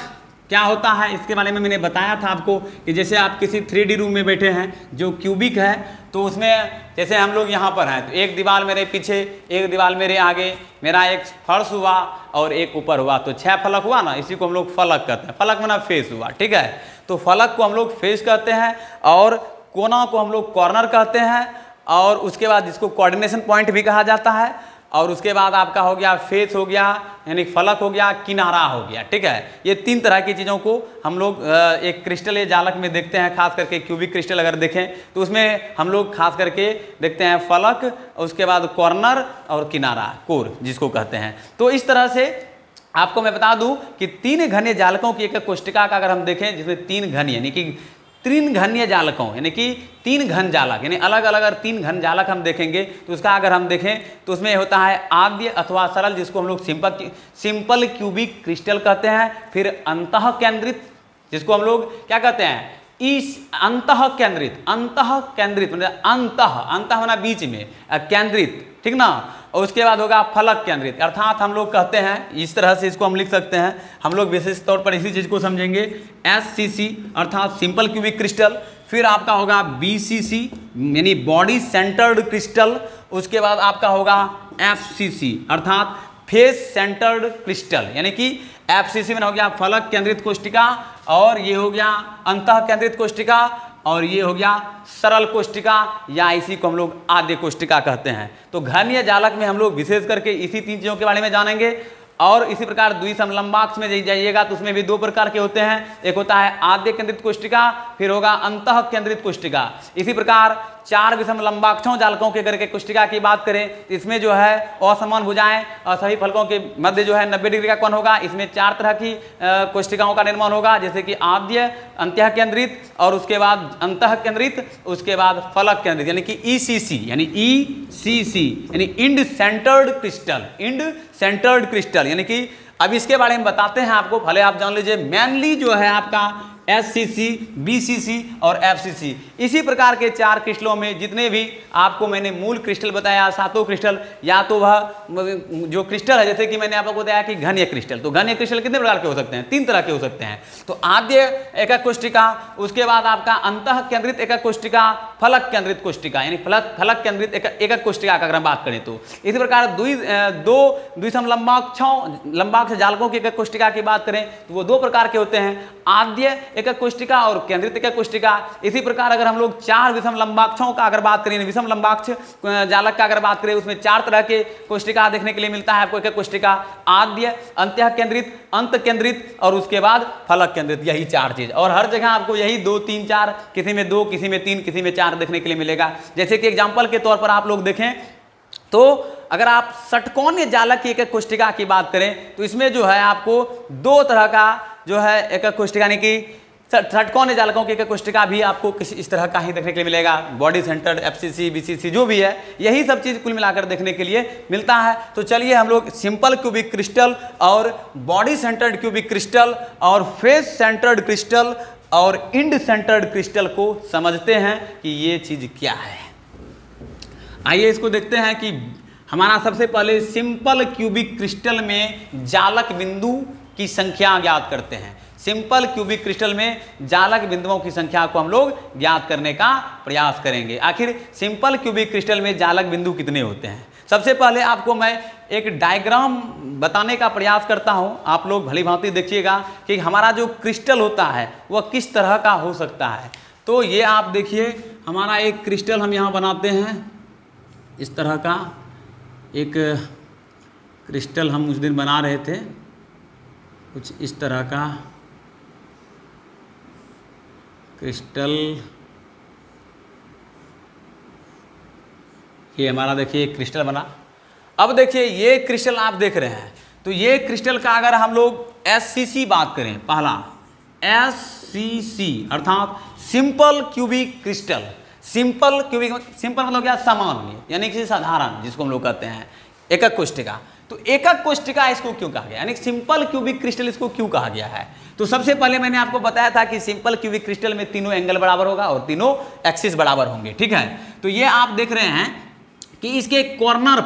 क्या होता है, इसके बारे में मैंने बताया था आपको कि जैसे आप किसी 3D रूम में बैठे हैं जो क्यूबिक है, तो उसमें जैसे हम लोग यहाँ पर हैं तो एक दीवार मेरे पीछे, एक दीवार मेरे आगे, मेरा एक फर्श हुआ और एक ऊपर हुआ, तो 6 फलक हुआ ना, इसी को हम लोग फलक कहते हैं। फलक माना फेस हुआ, ठीक है। तो फलक को हम लोग फेस कहते हैं और कोना को हम लोग कॉर्नर कहते हैं, और उसके बाद जिसको कोऑर्डिनेशन पॉइंट भी कहा जाता है, और उसके बाद आपका हो गया फेस हो गया, यानी फलक हो गया, किनारा हो गया, ठीक है। ये 3 तरह की चीज़ों को हम लोग एक क्रिस्टल या जालक में देखते हैं, खास करके क्यूबिक क्रिस्टल अगर देखें तो उसमें हम लोग खास करके देखते हैं फलक, उसके बाद कॉर्नर और किनारा, कोर जिसको कहते हैं। तो इस तरह से आपको मैं बता दूं कि 3 घनीय जालकों की एक कोष्टिका का अगर हम देखें जिसमें 3 घनीय यानी कि 3 घनीय जालकों यानी कि 3 घन जालक, यानी अलग अलग अगर 3 घन जालक हम देखेंगे तो उसका अगर हम देखें तो उसमें होता है आद्य अथवा सरल, जिसको हम लोग सिंपल क्यूबिक क्रिस्टल कहते हैं। फिर अंतः केंद्रित, जिसको हम लोग क्या कहते हैं, इस अंतः केंद्रित मतलब अंतः माना बीच में, केंद्रित, ठीक ना। और उसके बाद होगा फलक केंद्रित, अर्थात हम लोग कहते हैं इस तरह से इसको हम लिख सकते हैं, हम लोग विशेष तौर पर इसी चीज को समझेंगे, SCC अर्थात सिंपल क्यूबिक क्रिस्टल। फिर आपका होगा BCC यानी बॉडी सेंटर्ड क्रिस्टल। उसके बाद आपका होगा FCC अर्थात फेस सेंटर्ड क्रिस्टल, यानी कि FCC में हो गया फलक केंद्रित कोष्टिका, और ये हो गया अंतः केंद्रित कोष्टिका, और ये हो गया सरल कोष्टिका, या इसी को हम लोग आद्य कोष्टिका कहते हैं। तो घनीय जालक में हम लोग विशेष करके इसी 3 चीज़ों के बारे में जानेंगे। और इसी प्रकार द्विसमलंबाक्ष में जाइएगा तो उसमें भी 2 प्रकार के होते हैं, एक होता है आद्य केंद्रित कोष्टिका, फिर होगा अंतः केंद्रित कोष्टिका। इसी प्रकार 4 विषम लंबाक्षों जालकों के करके कोष्टिका की बात करें तो इसमें जो है असमान भुजाएं और सभी फलकों के मध्य जो है 90 डिग्री का कोण होगा। इसमें 4 तरह की कोष्टिकाओं का निर्माण होगा, जैसे कि आद्य, अंत्य केंद्रित, और उसके बाद अंतः केंद्रित, उसके बाद फलक केंद्रित यानी कि ECC यानी इंड सेंटर्ड क्रिस्टल, यानी कि अब इसके बारे में बताते हैं आपको, भले आप जान लीजिए। मेनली जो है आपका SCC, BCC और FCC, इसी प्रकार के 4 क्रिस्टलों में जितने भी आपको मैंने मूल क्रिस्टल बताया, 7 क्रिस्टल, या तो वह जो क्रिस्टल है, जैसे कि मैंने आपको बताया कि घनीय क्रिस्टल, तो घनीय क्रिस्टल कितने प्रकार के हो सकते हैं, 3 तरह के हो सकते हैं। तो आद्य एकक कोष्टिका, उसके बाद आपका अंतः केंद्रित एकक कोष्टिका, फलक केंद्रित कोष्टिका यानी फलक केंद्रित एकक कोष्टिका का अगर हम बात करें तो। इसी प्रकार 2 द्विसम लंबाक्ष जालकों की एकक कोष्टिका की बात करें तो वो 2 प्रकार के होते हैं, आद्य एकक कोष्टिका और केंद्रित एकक कोष्टिका। इसी प्रकार अगर हम लोग 4 विषम लंबाक्षों का अगर बात करें, विषम लंबाक्ष जालक का अगर बात करें, उसमें 4 तरह के कोष्टिका देखने के लिए मिलता है आपको। एकक कोष्टिका, आद्य, अंत्य केंद्रित, अंत केंद्रित, और उसके बाद फलक केंद्रित, यही 4 चीज। और हर जगह आपको यही 2, 3, 4, किसी में 2, किसी में 3, किसी में 4 देखने के लिए मिलेगा। जैसे कि एग्जाम्पल के तौर पर आप लोग देखें तो अगर आप षटकोणीय जालक की एकक कोष्टिका की बात करें तो इसमें जो है आपको 2 तरह का जो है एकक कोष्टिका, यानी कि षटकोणीय जालकों की एकक कोष्टिका भी आपको किसी इस तरह का ही देखने के लिए मिलेगा। बॉडी सेंटर्ड, FCC, BCC जो भी है, यही सब चीज कुल मिलाकर देखने के लिए मिलता है। तो चलिए हम लोग सिंपल क्यूबिक क्रिस्टल और बॉडी सेंटर्ड क्यूबिक क्रिस्टल और फेस सेंटर्ड क्रिस्टल और इंड सेंटर्ड क्रिस्टल को समझते हैं कि ये चीज क्या है। आइए इसको देखते हैं कि हमारा सबसे पहले सिंपल क्यूबिक क्रिस्टल में जालक बिंदु की संख्या ज्ञात करते हैं। सिंपल क्यूबिक क्रिस्टल में जालक बिंदुओं की संख्या को हम लोग ज्ञात करने का प्रयास करेंगे। आखिर सिंपल क्यूबिक क्रिस्टल में जालक बिंदु कितने होते हैं? सबसे पहले आपको मैं एक डायग्राम बताने का प्रयास करता हूं, आप लोग भली भांति देखिएगा कि हमारा जो क्रिस्टल होता है वह किस तरह का हो सकता है। तो ये आप देखिए, हमारा एक क्रिस्टल हम यहाँ बनाते हैं, इस तरह का एक क्रिस्टल हम उस दिन बना रहे थे, कुछ इस तरह का क्रिस्टल। ये हमारा देखिए क्रिस्टल बना। अब देखिए ये क्रिस्टल आप देख रहे हैं, तो ये क्रिस्टल का अगर हम लोग SCC बात करें, पहला SCC अर्थात सिंपल क्यूबिक क्रिस्टल। सिंपल मतलब क्या? सामान्य, यानी कि साधारण, जिसको हम लोग कहते हैं। एकक कोष्टिका। तो एकक कोष्टिका इसको क्यों कहा गया, यानी सिंपल क्यूबिक क्रिस्टल इसको क्यों कहा गया है? तो सबसे पहले मैंने आपको बताया था कि सिंपल क्यूबिक क्रिस्टल में तीनों एंगल बराबर होगा और तीनों एक्सिस बराबर होंगे, ठीक है। तो ये आप देख रहे हैं कि इसके कॉर्नर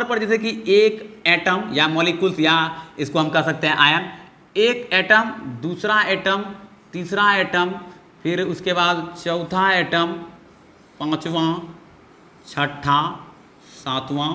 पर जैसे कि एक एटम या मॉलिक्यूल्स या इसको हम कह सकते हैं आयन, एक एटम, दूसरा एटम, तीसरा एटम, फिर उसके बाद चौथा एटम, पांचवां, छठा, सातवां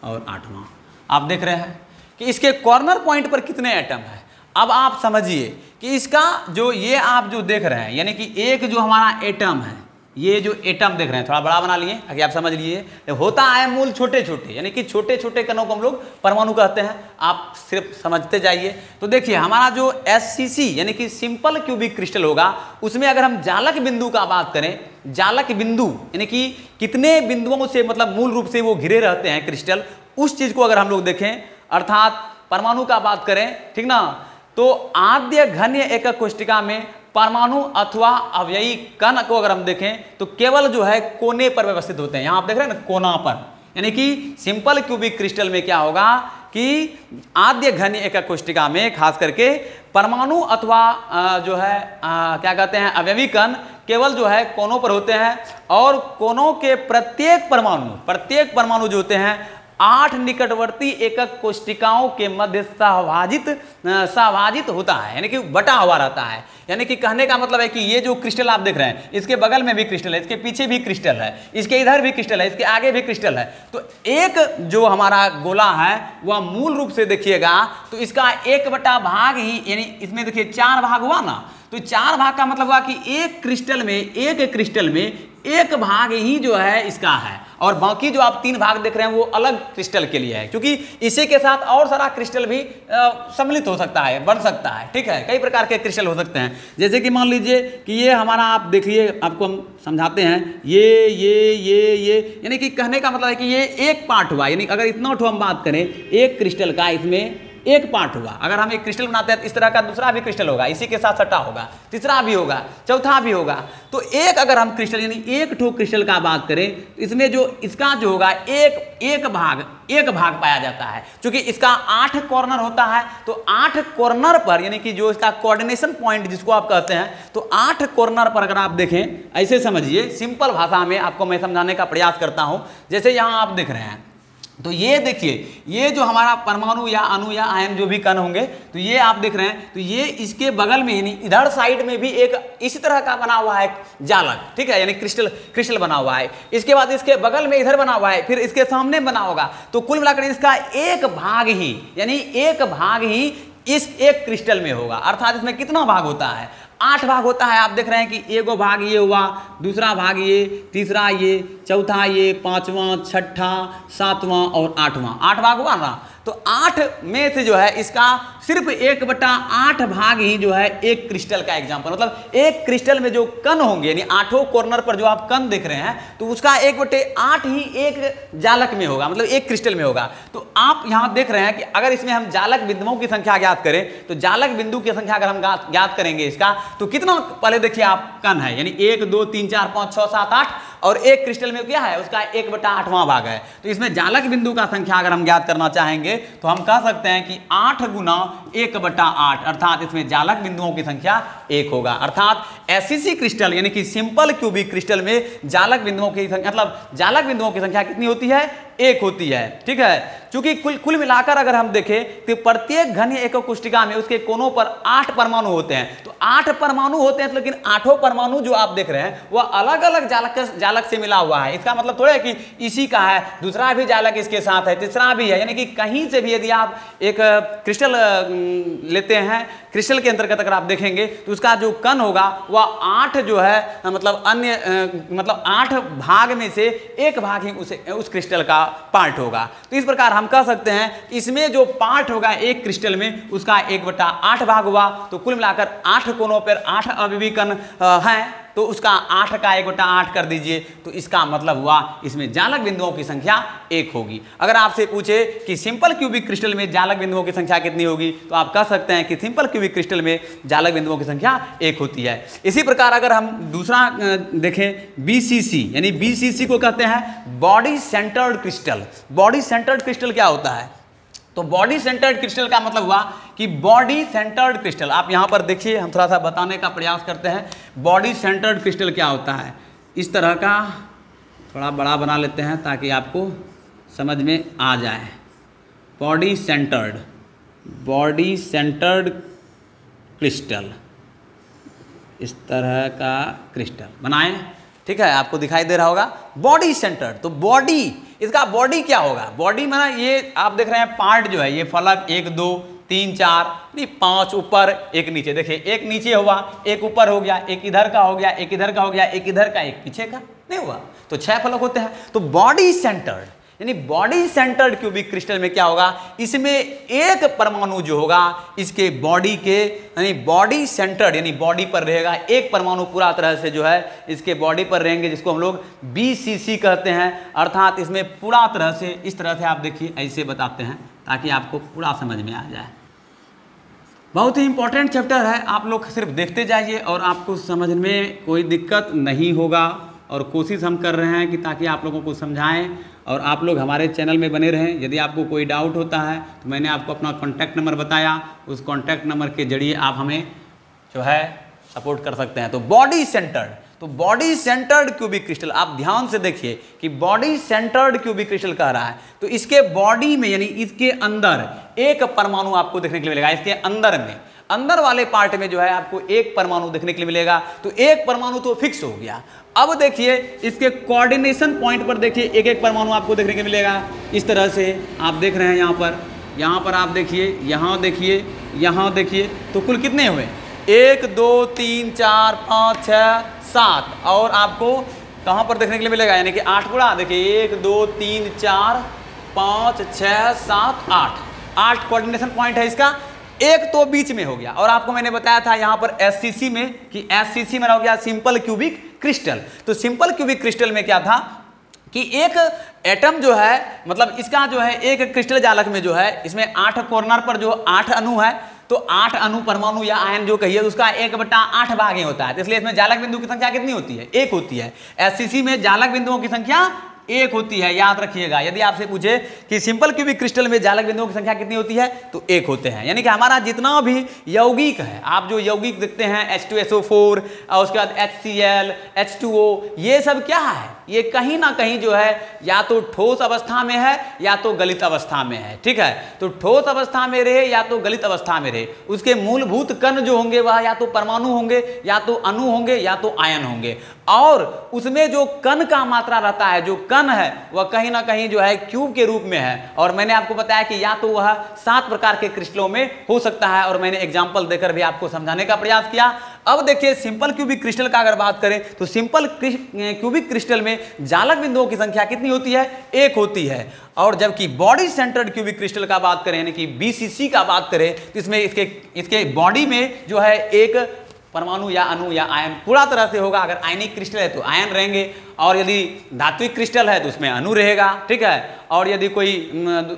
और आठवां। आप देख रहे हैं कि इसके कॉर्नर पॉइंट पर कितने एटम है। अब आप समझिए कि इसका जो ये आप जो देख रहे हैं, यानी कि एक जो हमारा एटम है, ये जो एटम देख रहे हैं, थोड़ा बड़ा बना लिए ताकि आप समझ लिए, होता है मूल छोटे छोटे, यानी कि छोटे छोटे कणों को हम लोग परमाणु कहते हैं। आप सिर्फ समझते जाइए। तो देखिए हमारा जो SCC यानी कि सिंपल क्यूबिक क्रिस्टल होगा, उसमें अगर हम जालक बिंदु का बात करें, जालक बिंदु यानी कि कितने बिंदुओं से मतलब मूल रूप से वो घिरे रहते हैं क्रिस्टल, उस चीज को अगर हम लोग देखें, अर्थात परमाणु का बात करें, ठीक ना, तो आद्य घन्य एकक कोष्टिका में परमाणु अथवा अवयवी कण को अगर हम देखें तो केवल जो है कोने पर व्यवस्थित होते हैं। यहां आप देख रहे हैं ना, कोना पर, यानी कि सिंपल क्यूबिक क्रिस्टल में क्या होगा कि आद्य घन्य एकक कोष्टिका में खास करके परमाणु अथवा जो है क्या कहते हैं अवयवी कण केवल जो है कोनों पर होते हैं, और कोनों के प्रत्येक परमाणु जो होते हैं 8 निकटवर्ती एकक कोष्टिकाओं के मध्य सहभाजित होता है, यानी कि बटा हुआ रहता है। यानी कि कहने का मतलब है कि ये जो क्रिस्टल आप देख रहे हैं, इसके बगल में भी क्रिस्टल है, इसके पीछे भी क्रिस्टल है, इसके इधर भी क्रिस्टल है, इसके आगे भी क्रिस्टल है। तो एक जो हमारा गोला है वह मूल रूप से देखिएगा तो इसका 1/2 भाग ही, यानी इसमें देखिए 4 भाग हुआ ना, तो 4 भाग का मतलब हुआ कि एक क्रिस्टल में 1 भाग ही जो है इसका है, और बाकी जो आप 3 भाग देख रहे हैं वो अलग क्रिस्टल के लिए है, क्योंकि इसी के साथ और सारा क्रिस्टल भी सम्मिलित हो सकता है, बन सकता है, ठीक है। कई प्रकार के क्रिस्टल हो सकते हैं, जैसे कि मान लीजिए कि ये हमारा, आप देखिए आपको हम समझाते हैं, ये यानी कि कहने का मतलब है कि ये एक पार्ट हुआ, यानी अगर इतना उठो हम बात करें एक क्रिस्टल का, इसमें एक पार्ट हुआ। अगर हम एक क्रिस्टल बनाते हैं तो इस तरह का दूसरा भी क्रिस्टल होगा, इसी के साथ सटा होगा, तीसरा भी होगा, चौथा भी होगा। तो एक अगर हम क्रिस्टल यानी एक ठो क्रिस्टल का बात करें तो इसमें जो इसका जो होगा एक भाग पाया जाता है। क्योंकि इसका 8 कॉर्नर होता है, तो 8 कॉर्नर पर यानी कि जो इसका कोऑर्डिनेशन पॉइंट जिसको आप कहते हैं, तो 8 कॉर्नर पर अगर आप देखें, ऐसे समझिए, सिंपल भाषा में आपको मैं समझाने का प्रयास करता हूं। जैसे यहां आप देख रहे हैं, तो ये देखिए, ये जो हमारा परमाणु या अणु या आयन जो भी कण होंगे, तो ये आप देख रहे हैं, तो ये इसके बगल में यानी इधर साइड में भी एक इसी तरह का बना हुआ है जालक, ठीक है, यानी क्रिस्टल बना हुआ है। इसके बाद इसके बगल में इधर बना हुआ है, फिर इसके सामने बना होगा। तो कुल मिलाकर इसका एक भाग ही इस एक क्रिस्टल में होगा। अर्थात इसमें कितना भाग होता है? 8 भाग होता है। आप देख रहे हैं कि एगो भाग ये हुआ, दूसरा भाग ये, तीसरा ये, चौथा ये, पांचवां, छठा, सातवां और आठवां, 8 भाग हुआ ना। तो 8 में से जो है इसका सिर्फ 1/8 भाग ही जो है एक क्रिस्टल का एग्जाम्पल, मतलब एक क्रिस्टल में जो कण होंगे, यानी 8 कॉर्नर पर जो आप कण देख रहे हैं, तो उसका 1/8 ही एक जालक में होगा, मतलब एक क्रिस्टल में होगा। तो आप यहां देख रहे हैं कि अगर इसमें हम जालक बिंदुओं की संख्या ज्ञात करें, तो जालक बिंदु की संख्या अगर हम ज्ञात करेंगे इसका, तो कितना पहले देखिए आप कण है, यानी 1 2 3 4 5 6 7 8, और एक क्रिस्टल में क्या है, उसका 1/8वां भाग है। तो इसमें जालक बिंदु का संख्या अगर हम ज्ञात करना चाहेंगे तो हम कह सकते हैं कि 8 गुना 1/8, अर्थात इसमें जालक बिंदुओं की संख्या 1 होगा। अर्थात SCC क्रिस्टल यानी कि सिंपल क्यूबिक क्रिस्टल में जालक बिंदुओं की संख्या, मतलब जालक बिंदुओं की संख्या कितनी होती है? 1 होती है, ठीक है। क्योंकि कुल मिलाकर अगर हम देखें तो प्रत्येक घन एकक कोष्टिका में उसके कोनों पर 8 परमाणु होते हैं। तो 8 परमाणु होते हैं, लेकिन 8 परमाणु जो आप देख रहे हैं वह अलग अलग जालक से मिला हुआ है। इसका मतलब थोड़ा है कि इसी का है, दूसरा भी जालक इसके साथ है, तीसरा भी है, यानी कि कहीं से भी यदि आप एक क्रिस्टल लेते हैं, क्रिस्टल के अंतर्गत अगर आप देखेंगे तो उसका जो कण होगा वह 8 जो है, मतलब अन्य मतलब 8 भाग में से एक भाग ही उस क्रिस्टल का पार्ट होगा। तो इस प्रकार हम कह सकते हैं इसमें जो पार्ट होगा एक क्रिस्टल में, उसका 1/8 भाग हुआ। तो कुल मिलाकर 8 कोनों पर 8 अवयवी कण हैं, तो उसका 8 का 1/8 कर दीजिए, तो इसका मतलब हुआ इसमें जालक बिंदुओं की संख्या 1 होगी। अगर आपसे पूछे कि सिंपल क्यूबिक क्रिस्टल में जालक बिंदुओं की संख्या कितनी होगी, तो आप कह सकते हैं कि सिंपल क्यूबिक क्रिस्टल में जालक बिंदुओं की संख्या 1 होती है। इसी प्रकार अगर हम दूसरा देखें BCC, यानी BCC को कहते हैं body centred crystal. Body centred crystal क्या होता है? तो बॉडी सेंटर्ड क्रिस्टल का मतलब हुआ कि बॉडी सेंटर्ड क्रिस्टल, आप यहाँ पर देखिए, हम थोड़ा सा बताने का प्रयास करते हैं बॉडी सेंटर्ड क्रिस्टल क्या होता है। इस तरह का थोड़ा बड़ा बना लेते हैं ताकि आपको समझ में आ जाए। बॉडी सेंटर्ड क्रिस्टल, इस तरह का क्रिस्टल बनाएं, ठीक है, आपको दिखाई दे रहा होगा बॉडी सेंटर्ड। तो बॉडी, इसका बॉडी क्या होगा? बॉडी माना ये आप देख रहे हैं पार्ट जो है, ये फलक 1 2 3 4 नहीं 5 ऊपर 1 नीचे, देखिए एक नीचे हुआ, एक ऊपर हो गया, एक इधर का हो गया, एक इधर का हो गया, एक इधर का, एक पीछे का, नहीं हुआ, तो 6 फलक होते हैं। तो बॉडी सेंटर्ड यानी बॉडी सेंटर्ड क्यूबिक क्रिस्टल में क्या होगा, इसमें एक परमाणु जो होगा इसके बॉडी के यानी बॉडी सेंटर्ड यानी बॉडी पर रहेगा, एक परमाणु पूरा तरह से जो है इसके बॉडी पर रहेंगे, जिसको हम लोग BCC कहते हैं। अर्थात इसमें पूरा तरह से इस तरह से आप देखिए ऐसे बताते हैं ताकि आपको पूरा समझ में आ जाए। बहुत ही इंपॉर्टेंट चैप्टर है, आप लोग सिर्फ देखते जाइए और आपको समझ में कोई दिक्कत नहीं होगा। और कोशिश हम कर रहे हैं कि ताकि आप लोगों को समझाएं और आप लोग हमारे चैनल में बने रहें। यदि आपको कोई डाउट होता है तो मैंने आपको अपना कॉन्टैक्ट नंबर बताया, उस कॉन्टैक्ट नंबर के जरिए आप हमें जो है सपोर्ट कर सकते हैं। तो बॉडी सेंटर्ड, तो बॉडी सेंटर्ड क्यूबिक क्रिस्टल, आप ध्यान से देखिए कि बॉडी सेंटर्ड क्यूबिक क्रिस्टल कह रहा है, तो इसके बॉडी में यानी इसके अंदर एक परमाणु आपको देखने के लिए मिलेगा। इसके अंदर में, अंदर वाले पार्ट में जो है आपको एक परमाणु देखने के लिए मिलेगा। तो एक परमाणु तो फिक्स हो गया। अब देखिए इसके कोऑर्डिनेशन पॉइंट पर देखिए एक एक परमाणु आपको देखने को मिलेगा। इस तरह से आप देख रहे हैं यहाँ पर आप देखिए, यहाँ देखिए, यहाँ देखिए, तो कुल कितने हुए? 1 2 3 4 5 6 7 और आपको कहाँ पर देखने के लिए मिलेगा, यानी कि 8 गुणा, देखिए 1 2 3 4 5 6 7 8 कोऑर्डिनेशन पॉइंट है इसका। एक तो बीच में हो गया, और आपको मैंने बताया था यहाँ पर SCC में कि SCC में हो गया सिंपल क्यूबिक क्रिस्टल। तो सिंपल क्यूबिक क्रिस्टल में क्या था कि एक एटम जो है, मतलब इसका जो है एक क्रिस्टल जालक में जो है इसमें 8 कॉर्नर पर जो 8 अणु है, तो 8 अणु परमाणु या आयन जो कहिए उसका 1/8 भाग ही होता है। तो इसलिए इसमें जालक बिंदु की संख्या कितनी होती है? 1 होती है। SCC में जालक बिंदुओं की संख्या 1 होती है, याद रखिएगा। यदि आपसे पूछे कि सिंपल क्यूबिक क्रिस्टल में जालक बिंदुओं की संख्या कितनी होती है, तो 1 होते हैं। यानी कि हमारा जितना भी यौगिक है, आप जो यौगिक देखते हैं H2SO4 और उसके बाद HCl, H2O, ये सब क्या है? ये कहीं ना कहीं जो है या तो ठोस अवस्था में है या तो गलित अवस्था में है, ठीक है। तो ठोस अवस्था में रहे या तो गलित अवस्था में रहे, उसके मूलभूत कण जो होंगे वह या तो परमाणु होंगे, या तो अणु होंगे, या तो आयन होंगे। और उसमें जो कण का मात्रा रहता है, जो कण है वह कहीं ना कहीं जो है क्यूब के रूप में है। और मैंने आपको बताया कि या तो वह 7 प्रकार के क्रिस्टलों में हो सकता है, और मैंने एग्जाम्पल देकर भी आपको समझाने का प्रयास किया। अब देखिए सिंपल क्यूबिक क्रिस्टल का अगर बात करें तो सिंपल क्यूबिक क्रिस्टल में जालक बिंदुओं की संख्या कितनी होती है? 1 होती है। और जबकि बॉडी सेंटर्ड क्यूबिक क्रिस्टल का बात करें, यानी कि BCC का बात करें, तो इसमें इसके बॉडी में जो है एक परमाणु या अणु या आयन पूरा तरह से होगा। अगर आयनिक क्रिस्टल है तो आयन रहेंगे, और यदि धात्विक क्रिस्टल है तो उसमें अणु रहेगा, ठीक है। और यदि कोई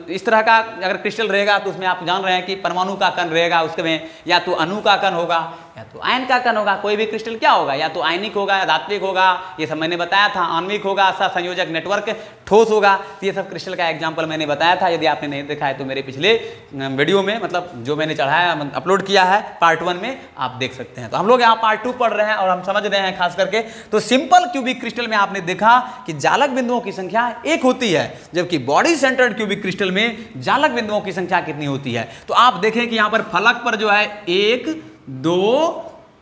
इस तरह का अगर क्रिस्टल रहेगा तो उसमें आप जान रहे हैं कि परमाणु का कण रहेगा, उसमें या तो अणु का कण होगा या तो आयन का कण होगा। कोई भी क्रिस्टल क्या होगा, या तो आयनिक होगा या धात्विक होगा, ये सब मैंने बताया था। आणविक होगा, सहसंयोजक नेटवर्क ठोस होगा। तो ये सब क्रिस्टल का एग्जाम्पल मैंने बताया था। यदि आपने नहीं देखा है तो मेरे पिछले वीडियो में, मतलब जो मैंने चढ़ाया अपलोड किया है पार्ट 1 में, आप देख सकते हैं। तो हम लोग यहाँ पार्ट 2 पढ़ रहे हैं और हम समझ रहे हैं खास करके। तो सिंपल क्यूबिक क्रिस्टल में आपने देखा कि जालक बिंदुओं की संख्या 1 होती है, जबकि बॉडी सेंटर्ड क्यूबिक क्रिस्टल में जालक बिंदुओं की संख्या कितनी होती है? तो आप देखें कि यहाँ पर फलक पर जो है 1 2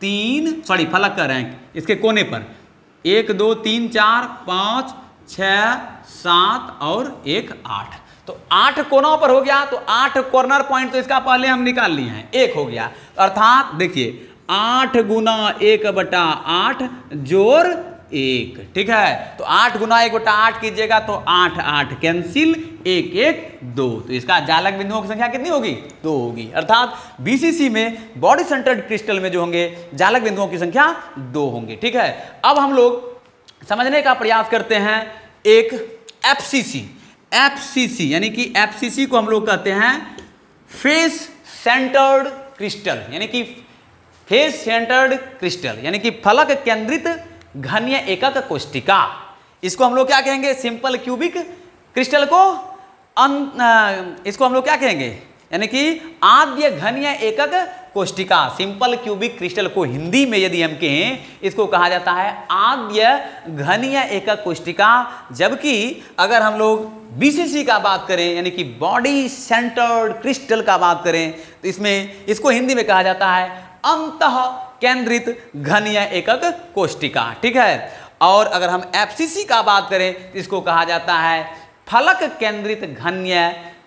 3 फलक कर रहे हैं, इसके कोने पर 1 2 3 4 5 6 7 और 1 8। तो 8 कोनों पर हो गया, तो 8 कॉर्नर पॉइंट तो इसका पहले हम निकाल लिए हैं, 1 हो गया। अर्थात देखिए 8 गुना 1/8 जोड़ 1, ठीक है। तो 8 गुना 1/8 कीजिएगा तो 8 8 कैंसिल, 1 1 2, तो इसका जालक बिंदुओं की संख्या कितनी होगी? 2 होगी। अर्थात बीसीसी में बॉडी सेंटर्ड क्रिस्टल में जो होंगे जालक बिंदुओं की संख्या 2 होंगे, ठीक है। अब हम लोग समझने का प्रयास करते हैं एक एफसीसी यानी कि एफसीसी को हम लोग कहते हैं फेस सेंटर्ड क्रिस्टल, यानी कि फेस सेंटर्ड क्रिस्टल यानी कि फलक केंद्रित घनीय एकक कोष्टिका। इसको हम लोग क्या कहेंगे? सिंपल क्यूबिक क्रिस्टल को इसको हम लोग क्या कहेंगे? यानी कि आद्य घनीय एकक कोष्टिका। सिंपल क्यूबिक क्रिस्टल को हिंदी में यदि हम कहें, इसको कहा जाता है आद्य घनीय एकक कोष्टिका। जबकि अगर हम लोग बीसीसी का बात करें यानी कि बॉडी सेंटर्ड क्रिस्टल का बात करें तो इसमें इसको हिंदी में कहा जाता है अंतः केंद्रित घनीय एकक कोष्टिका, ठीक है। और अगर हम एफसीसी का बात करें तो इसको कहा जाता है फलक केंद्रित घनीय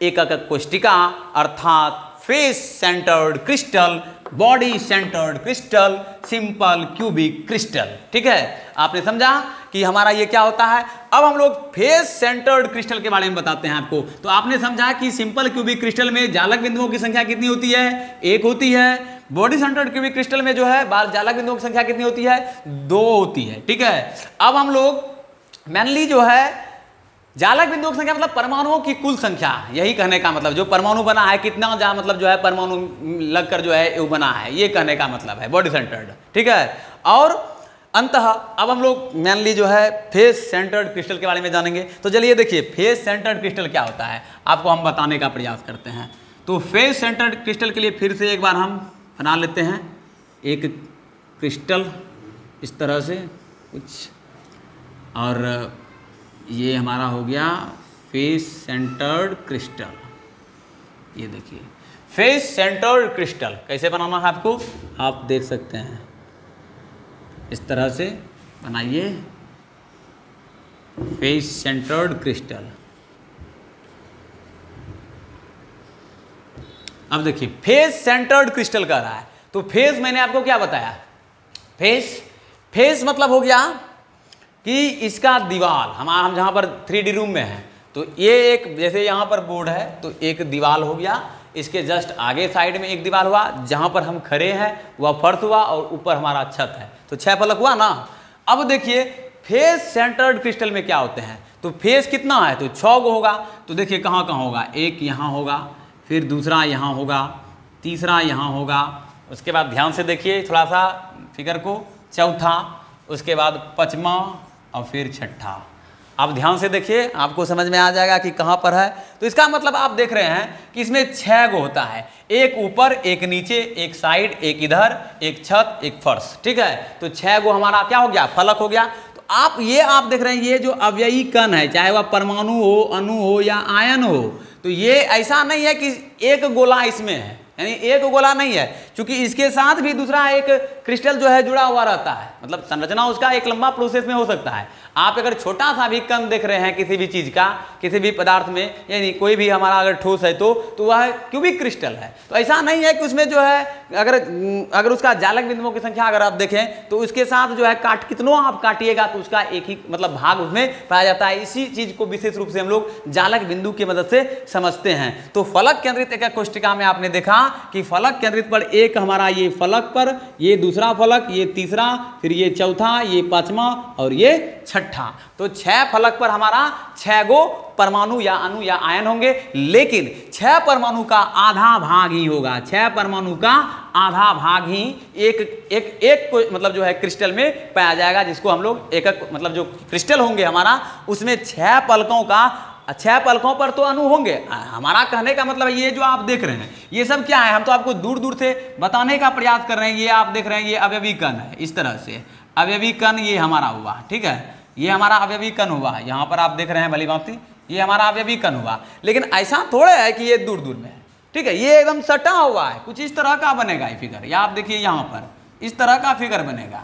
एकक कोष्टिका, अर्थात face centred crystal, body centred crystal, simple cubic crystal, ठीक है। आपने समझा कि हमारा ये क्या होता है। अब हम लोग फेस सेंटर्ड क्रिस्टल के बारे में बताते हैं आपको। तो आपने समझा कि सिंपल क्यूबिक क्रिस्टल में जालक बिंदुओं की संख्या कितनी होती है? 1 होती है। बॉडी सेंटर्ड क्यूबिक क्रिस्टल में जो है जालक बिंदुओं की संख्या कितनी होती है? 2 होती है, ठीक है। अब हम लोग मेनली जो है जालक बिंदुओं की संख्या मतलब परमाणुओं की कुल संख्या, यही कहने का मतलब जो परमाणु बना है कितना जहाँ मतलब जो है परमाणु लगकर जो है वो बना है, ये कहने का मतलब है बॉडी सेंटर्ड, ठीक है। और अंततः अब हम लोग मेनली जो है फेस सेंटर्ड क्रिस्टल के बारे में जानेंगे। तो चलिए देखिए फेस सेंटर्ड क्रिस्टल क्या होता है, आपको हम बताने का प्रयास करते हैं। तो फेस सेंटर्ड क्रिस्टल के लिए फिर से एक बार हम बना लेते हैं एक क्रिस्टल इस तरह से कुछ, और ये हमारा हो गया फेस सेंटर्ड क्रिस्टल। ये देखिए फेस सेंटर्ड क्रिस्टल कैसे बनाना है आपको, आप देख सकते हैं इस तरह से बनाइए फेस सेंटर्ड क्रिस्टल। अब देखिए फेस सेंटर्ड क्रिस्टल कह रहा है, तो फेस मैंने आपको क्या बताया? फेस मतलब हो गया कि इसका दीवार हम जहाँ पर 3D रूम में है तो ये एक जैसे यहाँ पर बोर्ड है तो एक दीवार हो गया, इसके जस्ट आगे साइड में एक दीवार हुआ, जहाँ पर हम खड़े हैं वह फर्श हुआ और ऊपर हमारा छत है, तो 6 फलक हुआ ना। अब देखिए फेस सेंटर्ड क्रिस्टल में क्या होते हैं, तो फेस कितना है तो 6 गो होगा। तो देखिए कहाँ कहाँ होगा, एक यहाँ होगा, फिर दूसरा यहाँ होगा, तीसरा यहाँ होगा, उसके बाद ध्यान से देखिए थोड़ा सा फिगर को, चौथा, उसके बाद 5वां और फिर 6ठा। आप ध्यान से देखिए आपको समझ में आ जाएगा कि कहाँ पर है। तो इसका मतलब आप देख रहे हैं कि इसमें 6 गो होता है, एक ऊपर, एक नीचे, एक साइड, एक इधर, एक छत, एक फर्श, ठीक है। तो 6 गो हमारा क्या हो गया, फलक हो गया। तो आप देख रहे हैं ये जो अवयवी कण है, चाहे वह परमाणु हो, अणु हो या आयन हो, तो ये ऐसा नहीं है कि एक गोला इसमें है, यानी एक गोला नहीं है, क्योंकि इसके साथ भी दूसरा एक क्रिस्टल जो है जुड़ा हुआ रहता है, मतलब संरचना उसका एक लंबा प्रोसेस में हो सकता है। आप अगर छोटा सा भी कण देख रहे हैं किसी भी चीज़ का, किसी भी पदार्थ में, यानी कोई भी हमारा अगर ठोस है तो वह क्यूबिक क्रिस्टल है। तो ऐसा नहीं है कि उसमें जो है अगर उसका जालक बिंदुओं की संख्या अगर आप देखें तो उसके साथ जो है कितनों आप काटिएगा तो उसका एक ही मतलब भाग उसमें पाया जाता है। इसी चीज़ को विशेष रूप से हम लोग जालक बिंदु की मदद से समझते हैं। तो फलक केंद्रित एकक कोष्टिका में आपने देखा कि फलक केंद्रित पर एक हमारा ये फलक पर, ये दूसरा फलक, ये तीसरा, फिर ये चौथा, ये 5वां और ये 6ठा। तो 6 फलक पर हमारा 6 गो परमाणु या अणु या आयन होंगे, लेकिन 6 परमाणु का आधा भाग ही होगा, 6 परमाणु का आधा भाग ही एक को मतलब जो है क्रिस्टल में पाया जाएगा, जिसको हम लोग एकक मतलब जो क्रिस्टल होंगे हमारा उसमें 6 पलकों का 6 पलकों पर तो अणु होंगे। हमारा कहने का मतलब ये जो आप देख रहे हैं ये सब क्या है, हम तो आपको दूर दूर से बताने का प्रयास कर रहे हैं। ये आप देख रहे हैं ये अवयवी कण है, इस तरह से अवयवी कण ये हमारा हुआ, ठीक है, ये हमारा अवयवी कण हुआ, यहाँ पर आप देख रहे हैं भली भांति ये हमारा अवयवी कण हुआ। लेकिन ऐसा थोड़े है कि ये दूर दूर में है, ठीक है, ये एकदम सटा हुआ है, कुछ इस तरह का बनेगा ये फिगर। या आप देखिए यहाँ पर इस तरह का फिगर बनेगा,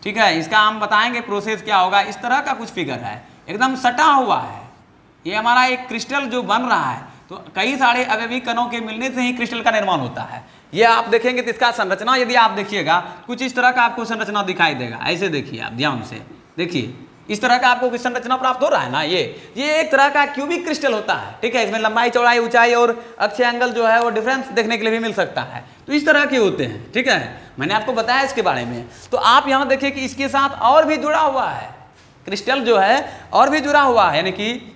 ठीक है, इसका हम बताएंगे प्रोसेस क्या होगा। इस तरह का कुछ फिगर है, एकदम सटा हुआ है। ये हमारा एक क्रिस्टल जो बन रहा है, तो कई सारे अवयवी कणों के मिलने से ही क्रिस्टल का निर्माण होता है। ये आप देखेंगे तो इसका संरचना यदि आप देखिएगा कुछ इस तरह का आपको संरचना दिखाई देगा। ऐसे देखिए आप ध्यान से, देखिए इस तरह का आपको संरचना प्राप्त हो रहा है ना, ये एक तरह का क्यूबिक क्रिस्टल होता है, ठीक है। इसमें लंबाई, चौड़ाई, ऊंचाई और अक्षीय एंगल जो है वो डिफरेंस देखने के लिए भी मिल सकता है। तो इस तरह के होते हैं, ठीक है, मैंने आपको बताया इसके बारे में। तो आप यहाँ देखिए कि इसके साथ और भी जुड़ा हुआ है क्रिस्टल जो है, और भी जुड़ा हुआ है, यानी कि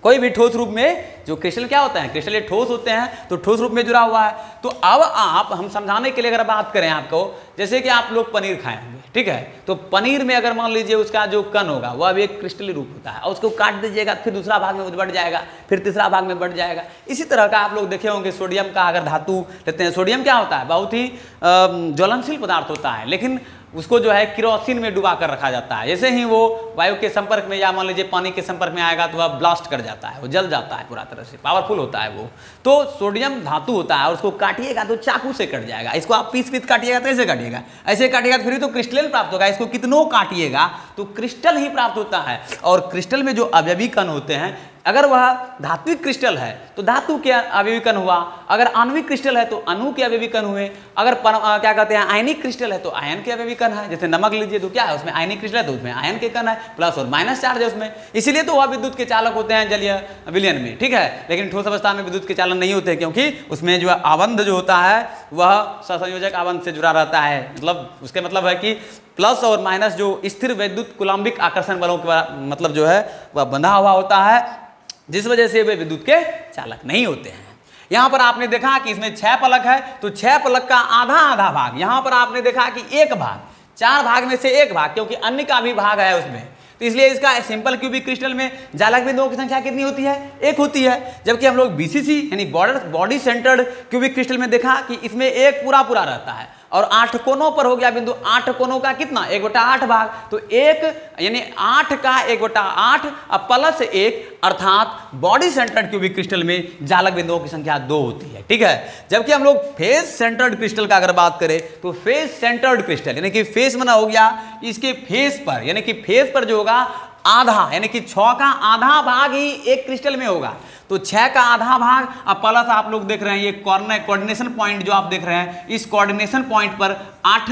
कोई भी ठोस रूप में जो क्रिस्टल क्या होता है, क्रिस्टल ये ठोस होते हैं तो ठोस रूप में जुड़ा हुआ है। तो अब आप हम समझाने के लिए अगर बात करें आपको, जैसे कि आप लोग पनीर खाएंगे, ठीक है, तो पनीर में अगर मान लीजिए उसका जो कण होगा वह अब एक क्रिस्टली रूप होता है, और उसको काट दीजिएगा, फिर दूसरा भाग में बढ़ जाएगा, फिर तीसरा भाग में बढ़ जाएगा। इसी तरह का आप लोग देखे होंगे सोडियम का अगर धातु लेते हैं, सोडियम क्या होता है, बहुत ही ज्वलनशील पदार्थ होता है, लेकिन उसको जो है किरोसिन में डुबा कर रखा जाता है। जैसे ही वो वायु के संपर्क में या मान लीजिए पानी के संपर्क में आएगा तो वह ब्लास्ट कर जाता है, वो जल जाता है पूरा तरह से, पावरफुल होता है वो। तो सोडियम धातु होता है और उसको काटिएगा तो चाकू से कट जाएगा। इसको आप पीस पीस काटिएगा तो ऐसे काटिएगा, ऐसे काटिएगा तो फिर तो क्रिस्टल प्राप्त होगा। इसको कितनों काटिएगा तो क्रिस्टल ही प्राप्त होता है। और क्रिस्टल में जो अवयवी कण होते हैं, अगर वह धात्विक क्रिस्टल है तो धातु के अवयवी कण हुआ, अगर आणविक क्रिस्टल है तो अणु के अवयवी कण हुए, अगर क्या कहते हैं आयनिक क्रिस्टल है तो आयन के अवयवी कण है। जैसे नमक लीजिए तो क्या है, उसमें आयनिक क्रिस्टल है तो उसमें आयन के कण है, प्लस और माइनस चार्ज है उसमें, इसीलिए तो वह विद्युत के चालक होते हैं जलीय विलयन में, ठीक है। लेकिन ठोस अवस्था में विद्युत के चालन नहीं होते, क्योंकि उसमें जो आबंध जो होता है वह सहसंयोजक आबंध से जुड़ा रहता है। मतलब उसके मतलब है कि प्लस और माइनस जो स्थिर वैद्युत कुलाम्बिक आकर्षण बलों के मतलब जो है वह बंधा हुआ होता है, जिस वजह से वे विद्युत के चालक नहीं होते हैं। यहां पर आपने देखा कि इसमें 6 पलक है, तो 6 पलक का आधा आधा भाग, यहां पर आपने देखा कि एक भाग, 4 भाग में से एक भाग, क्योंकि अन्य का भी भाग है उसमें, तो इसलिए इसका सिंपल क्यूबिक क्रिस्टल में जालक बिंदुओं की संख्या कितनी होती है, 1 होती है। जबकि हम लोग बीसीसी यानी बॉडी सेंटर्ड क्यूबिक क्रिस्टल में देखा कि इसमें एक पूरा पूरा रहता है, और 8 कोनों पर हो गया बिंदु, 8 कोनों का कितना, 1/8 भाग, तो 1 यानी 8 का 1/8 अब प्लस 1, अर्थात बॉडी सेंटर्ड क्यूबिक क्रिस्टल में जालक बिंदुओं की संख्या 2 होती है, ठीक है। जबकि हम लोग फेस सेंटर्ड क्रिस्टल का अगर बात करें तो फेस सेंटर्ड क्रिस्टल यानी कि फेस बना हो गया इसके फेस पर, यानी कि फेस पर जो होगा आधा, यानी कि 6 का आधा भाग ही एक क्रिस्टल में होगा। तो 6 का आधा भाग, अब प्लस आप लोग देख रहे हैं ये कोऑर्डिनेशन पॉइंट जो आप देख रहे हैं, इस कोऑर्डिनेशन पॉइंट पर 8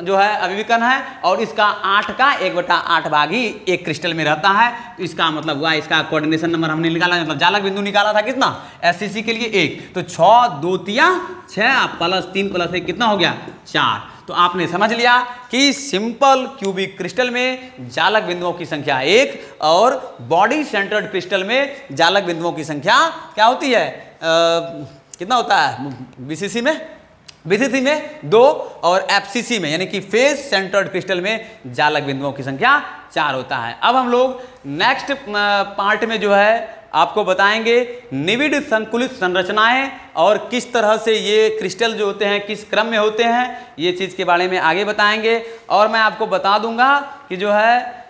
जो है अवयवी कण है, और इसका 8 का 1/8 भाग ही एक क्रिस्टल में रहता है। तो इसका मतलब हुआ, इसका कोऑर्डिनेशन नंबर हमने निकाला, मतलब जालक बिंदु निकाला था कितना, एससीसी के लिए 1, तो 6 2 तिया 6 प्लस 3 प्लस 1 कितना हो गया, 4। तो आपने समझ लिया कि सिंपल क्यूबिक क्रिस्टल में जालक बिंदुओं की संख्या 1 और बॉडी सेंटर्ड क्रिस्टल में जालक बिंदुओं की संख्या क्या होती है, कितना होता है बीसीसी में 2 और एफसीसी में यानी कि फेस सेंटर्ड क्रिस्टल में जालक बिंदुओं की संख्या 4 होता है। अब हम लोग नेक्स्ट पार्ट में जो है आपको बताएंगे निविड संकुलित संरचनाएं, और किस तरह से ये क्रिस्टल जो होते हैं किस क्रम में होते हैं, ये चीज़ के बारे में आगे बताएंगे। और मैं आपको बता दूंगा कि जो है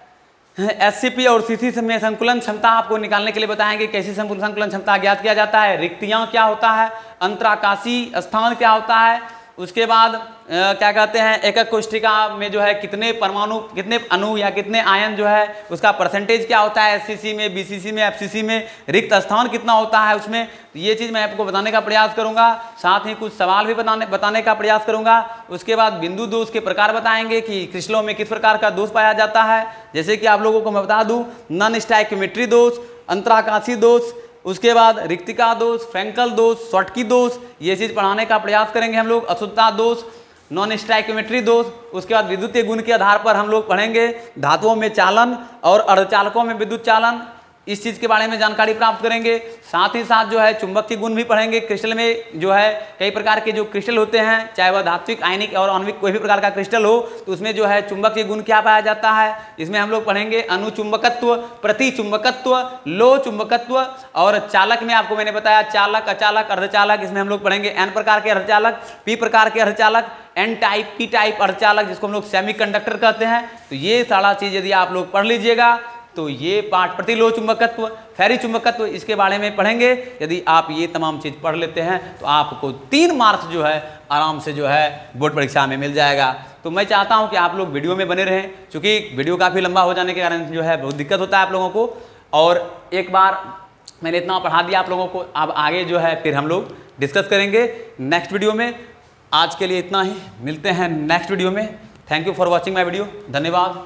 एससीपी और सीसी में संकुलन क्षमता आपको निकालने के लिए बताएंगे, कैसे संकुलन क्षमता ज्ञात किया जाता है, रिक्तियां क्या होता है, अंतराकाशी स्थान क्या होता है, उसके बाद क्या कहते हैं एकक कोष्ठिका में जो है कितने परमाणु, कितने अणु या कितने आयन जो है उसका परसेंटेज क्या होता है, एससीसी में, बीसीसी में, एफसीसी में रिक्त स्थान कितना होता है उसमें, ये चीज़ मैं आपको बताने का प्रयास करूंगा। साथ ही कुछ सवाल भी बताने का प्रयास करूंगा। उसके बाद बिंदु दोष के प्रकार बताएंगे कि क्रिस्टलों में किस प्रकार का दोष पाया जाता है, जैसे कि आप लोगों को मैं बता दूँ नॉन स्टाइक्योमेट्री दोष, अंतराकाशी दोष, उसके बाद रिक्तिका दोष, फ्रैंकल दोष, शॉटकी दोष, ये चीज़ पढ़ाने का प्रयास करेंगे हम लोग। अशुद्धता दोष, नॉन स्टाइक्योमेट्री दोष, उसके बाद विद्युतीय गुण के आधार पर हम लोग पढ़ेंगे धातुओं में चालन और अर्धचालकों में विद्युत चालन, इस चीज़ के बारे में जानकारी प्राप्त करेंगे। साथ ही साथ जो है चुंबक के गुण भी पढ़ेंगे। क्रिस्टल में जो है कई प्रकार के जो क्रिस्टल होते हैं, चाहे वह धात्विक, आयनिक और आणविक कोई भी प्रकार का क्रिस्टल हो, तो उसमें जो है चुंबक के गुण क्या पाया जाता है, इसमें हम लोग पढ़ेंगे अनुचुंबकत्व, प्रतिचुंबकत्व, लो चुंबकत्व, और चालक में आपको मैंने बताया चालक, अचालक, अर्धचालक, इसमें हम लोग पढ़ेंगे एन प्रकार के अर्धचालक, पी प्रकार के अर्धचालक, एन टाइप, पी टाइप अर्धचालक जिसको हम लोग सेमीकंडक्टर कहते हैं। तो ये सारा चीज़ यदि आप लोग पढ़ लीजिएगा तो ये पाठ प्रतिलो चुंबकत्व, फेरी चुंबकत्व, इसके बारे में पढ़ेंगे। यदि आप ये तमाम चीज़ पढ़ लेते हैं तो आपको 3 मार्क्स जो है आराम से जो है बोर्ड परीक्षा में मिल जाएगा। तो मैं चाहता हूं कि आप लोग वीडियो में बने रहें, क्योंकि वीडियो काफ़ी लंबा हो जाने के कारण जो है बहुत दिक्कत होता है आप लोगों को। और एक बार मैंने इतना पढ़ा दिया आप लोगों को, अब आगे जो है फिर हम लोग डिस्कस करेंगे नेक्स्ट वीडियो में। आज के लिए इतना ही, मिलते हैं नेक्स्ट वीडियो में। Thank you for watching my video, धन्यवाद।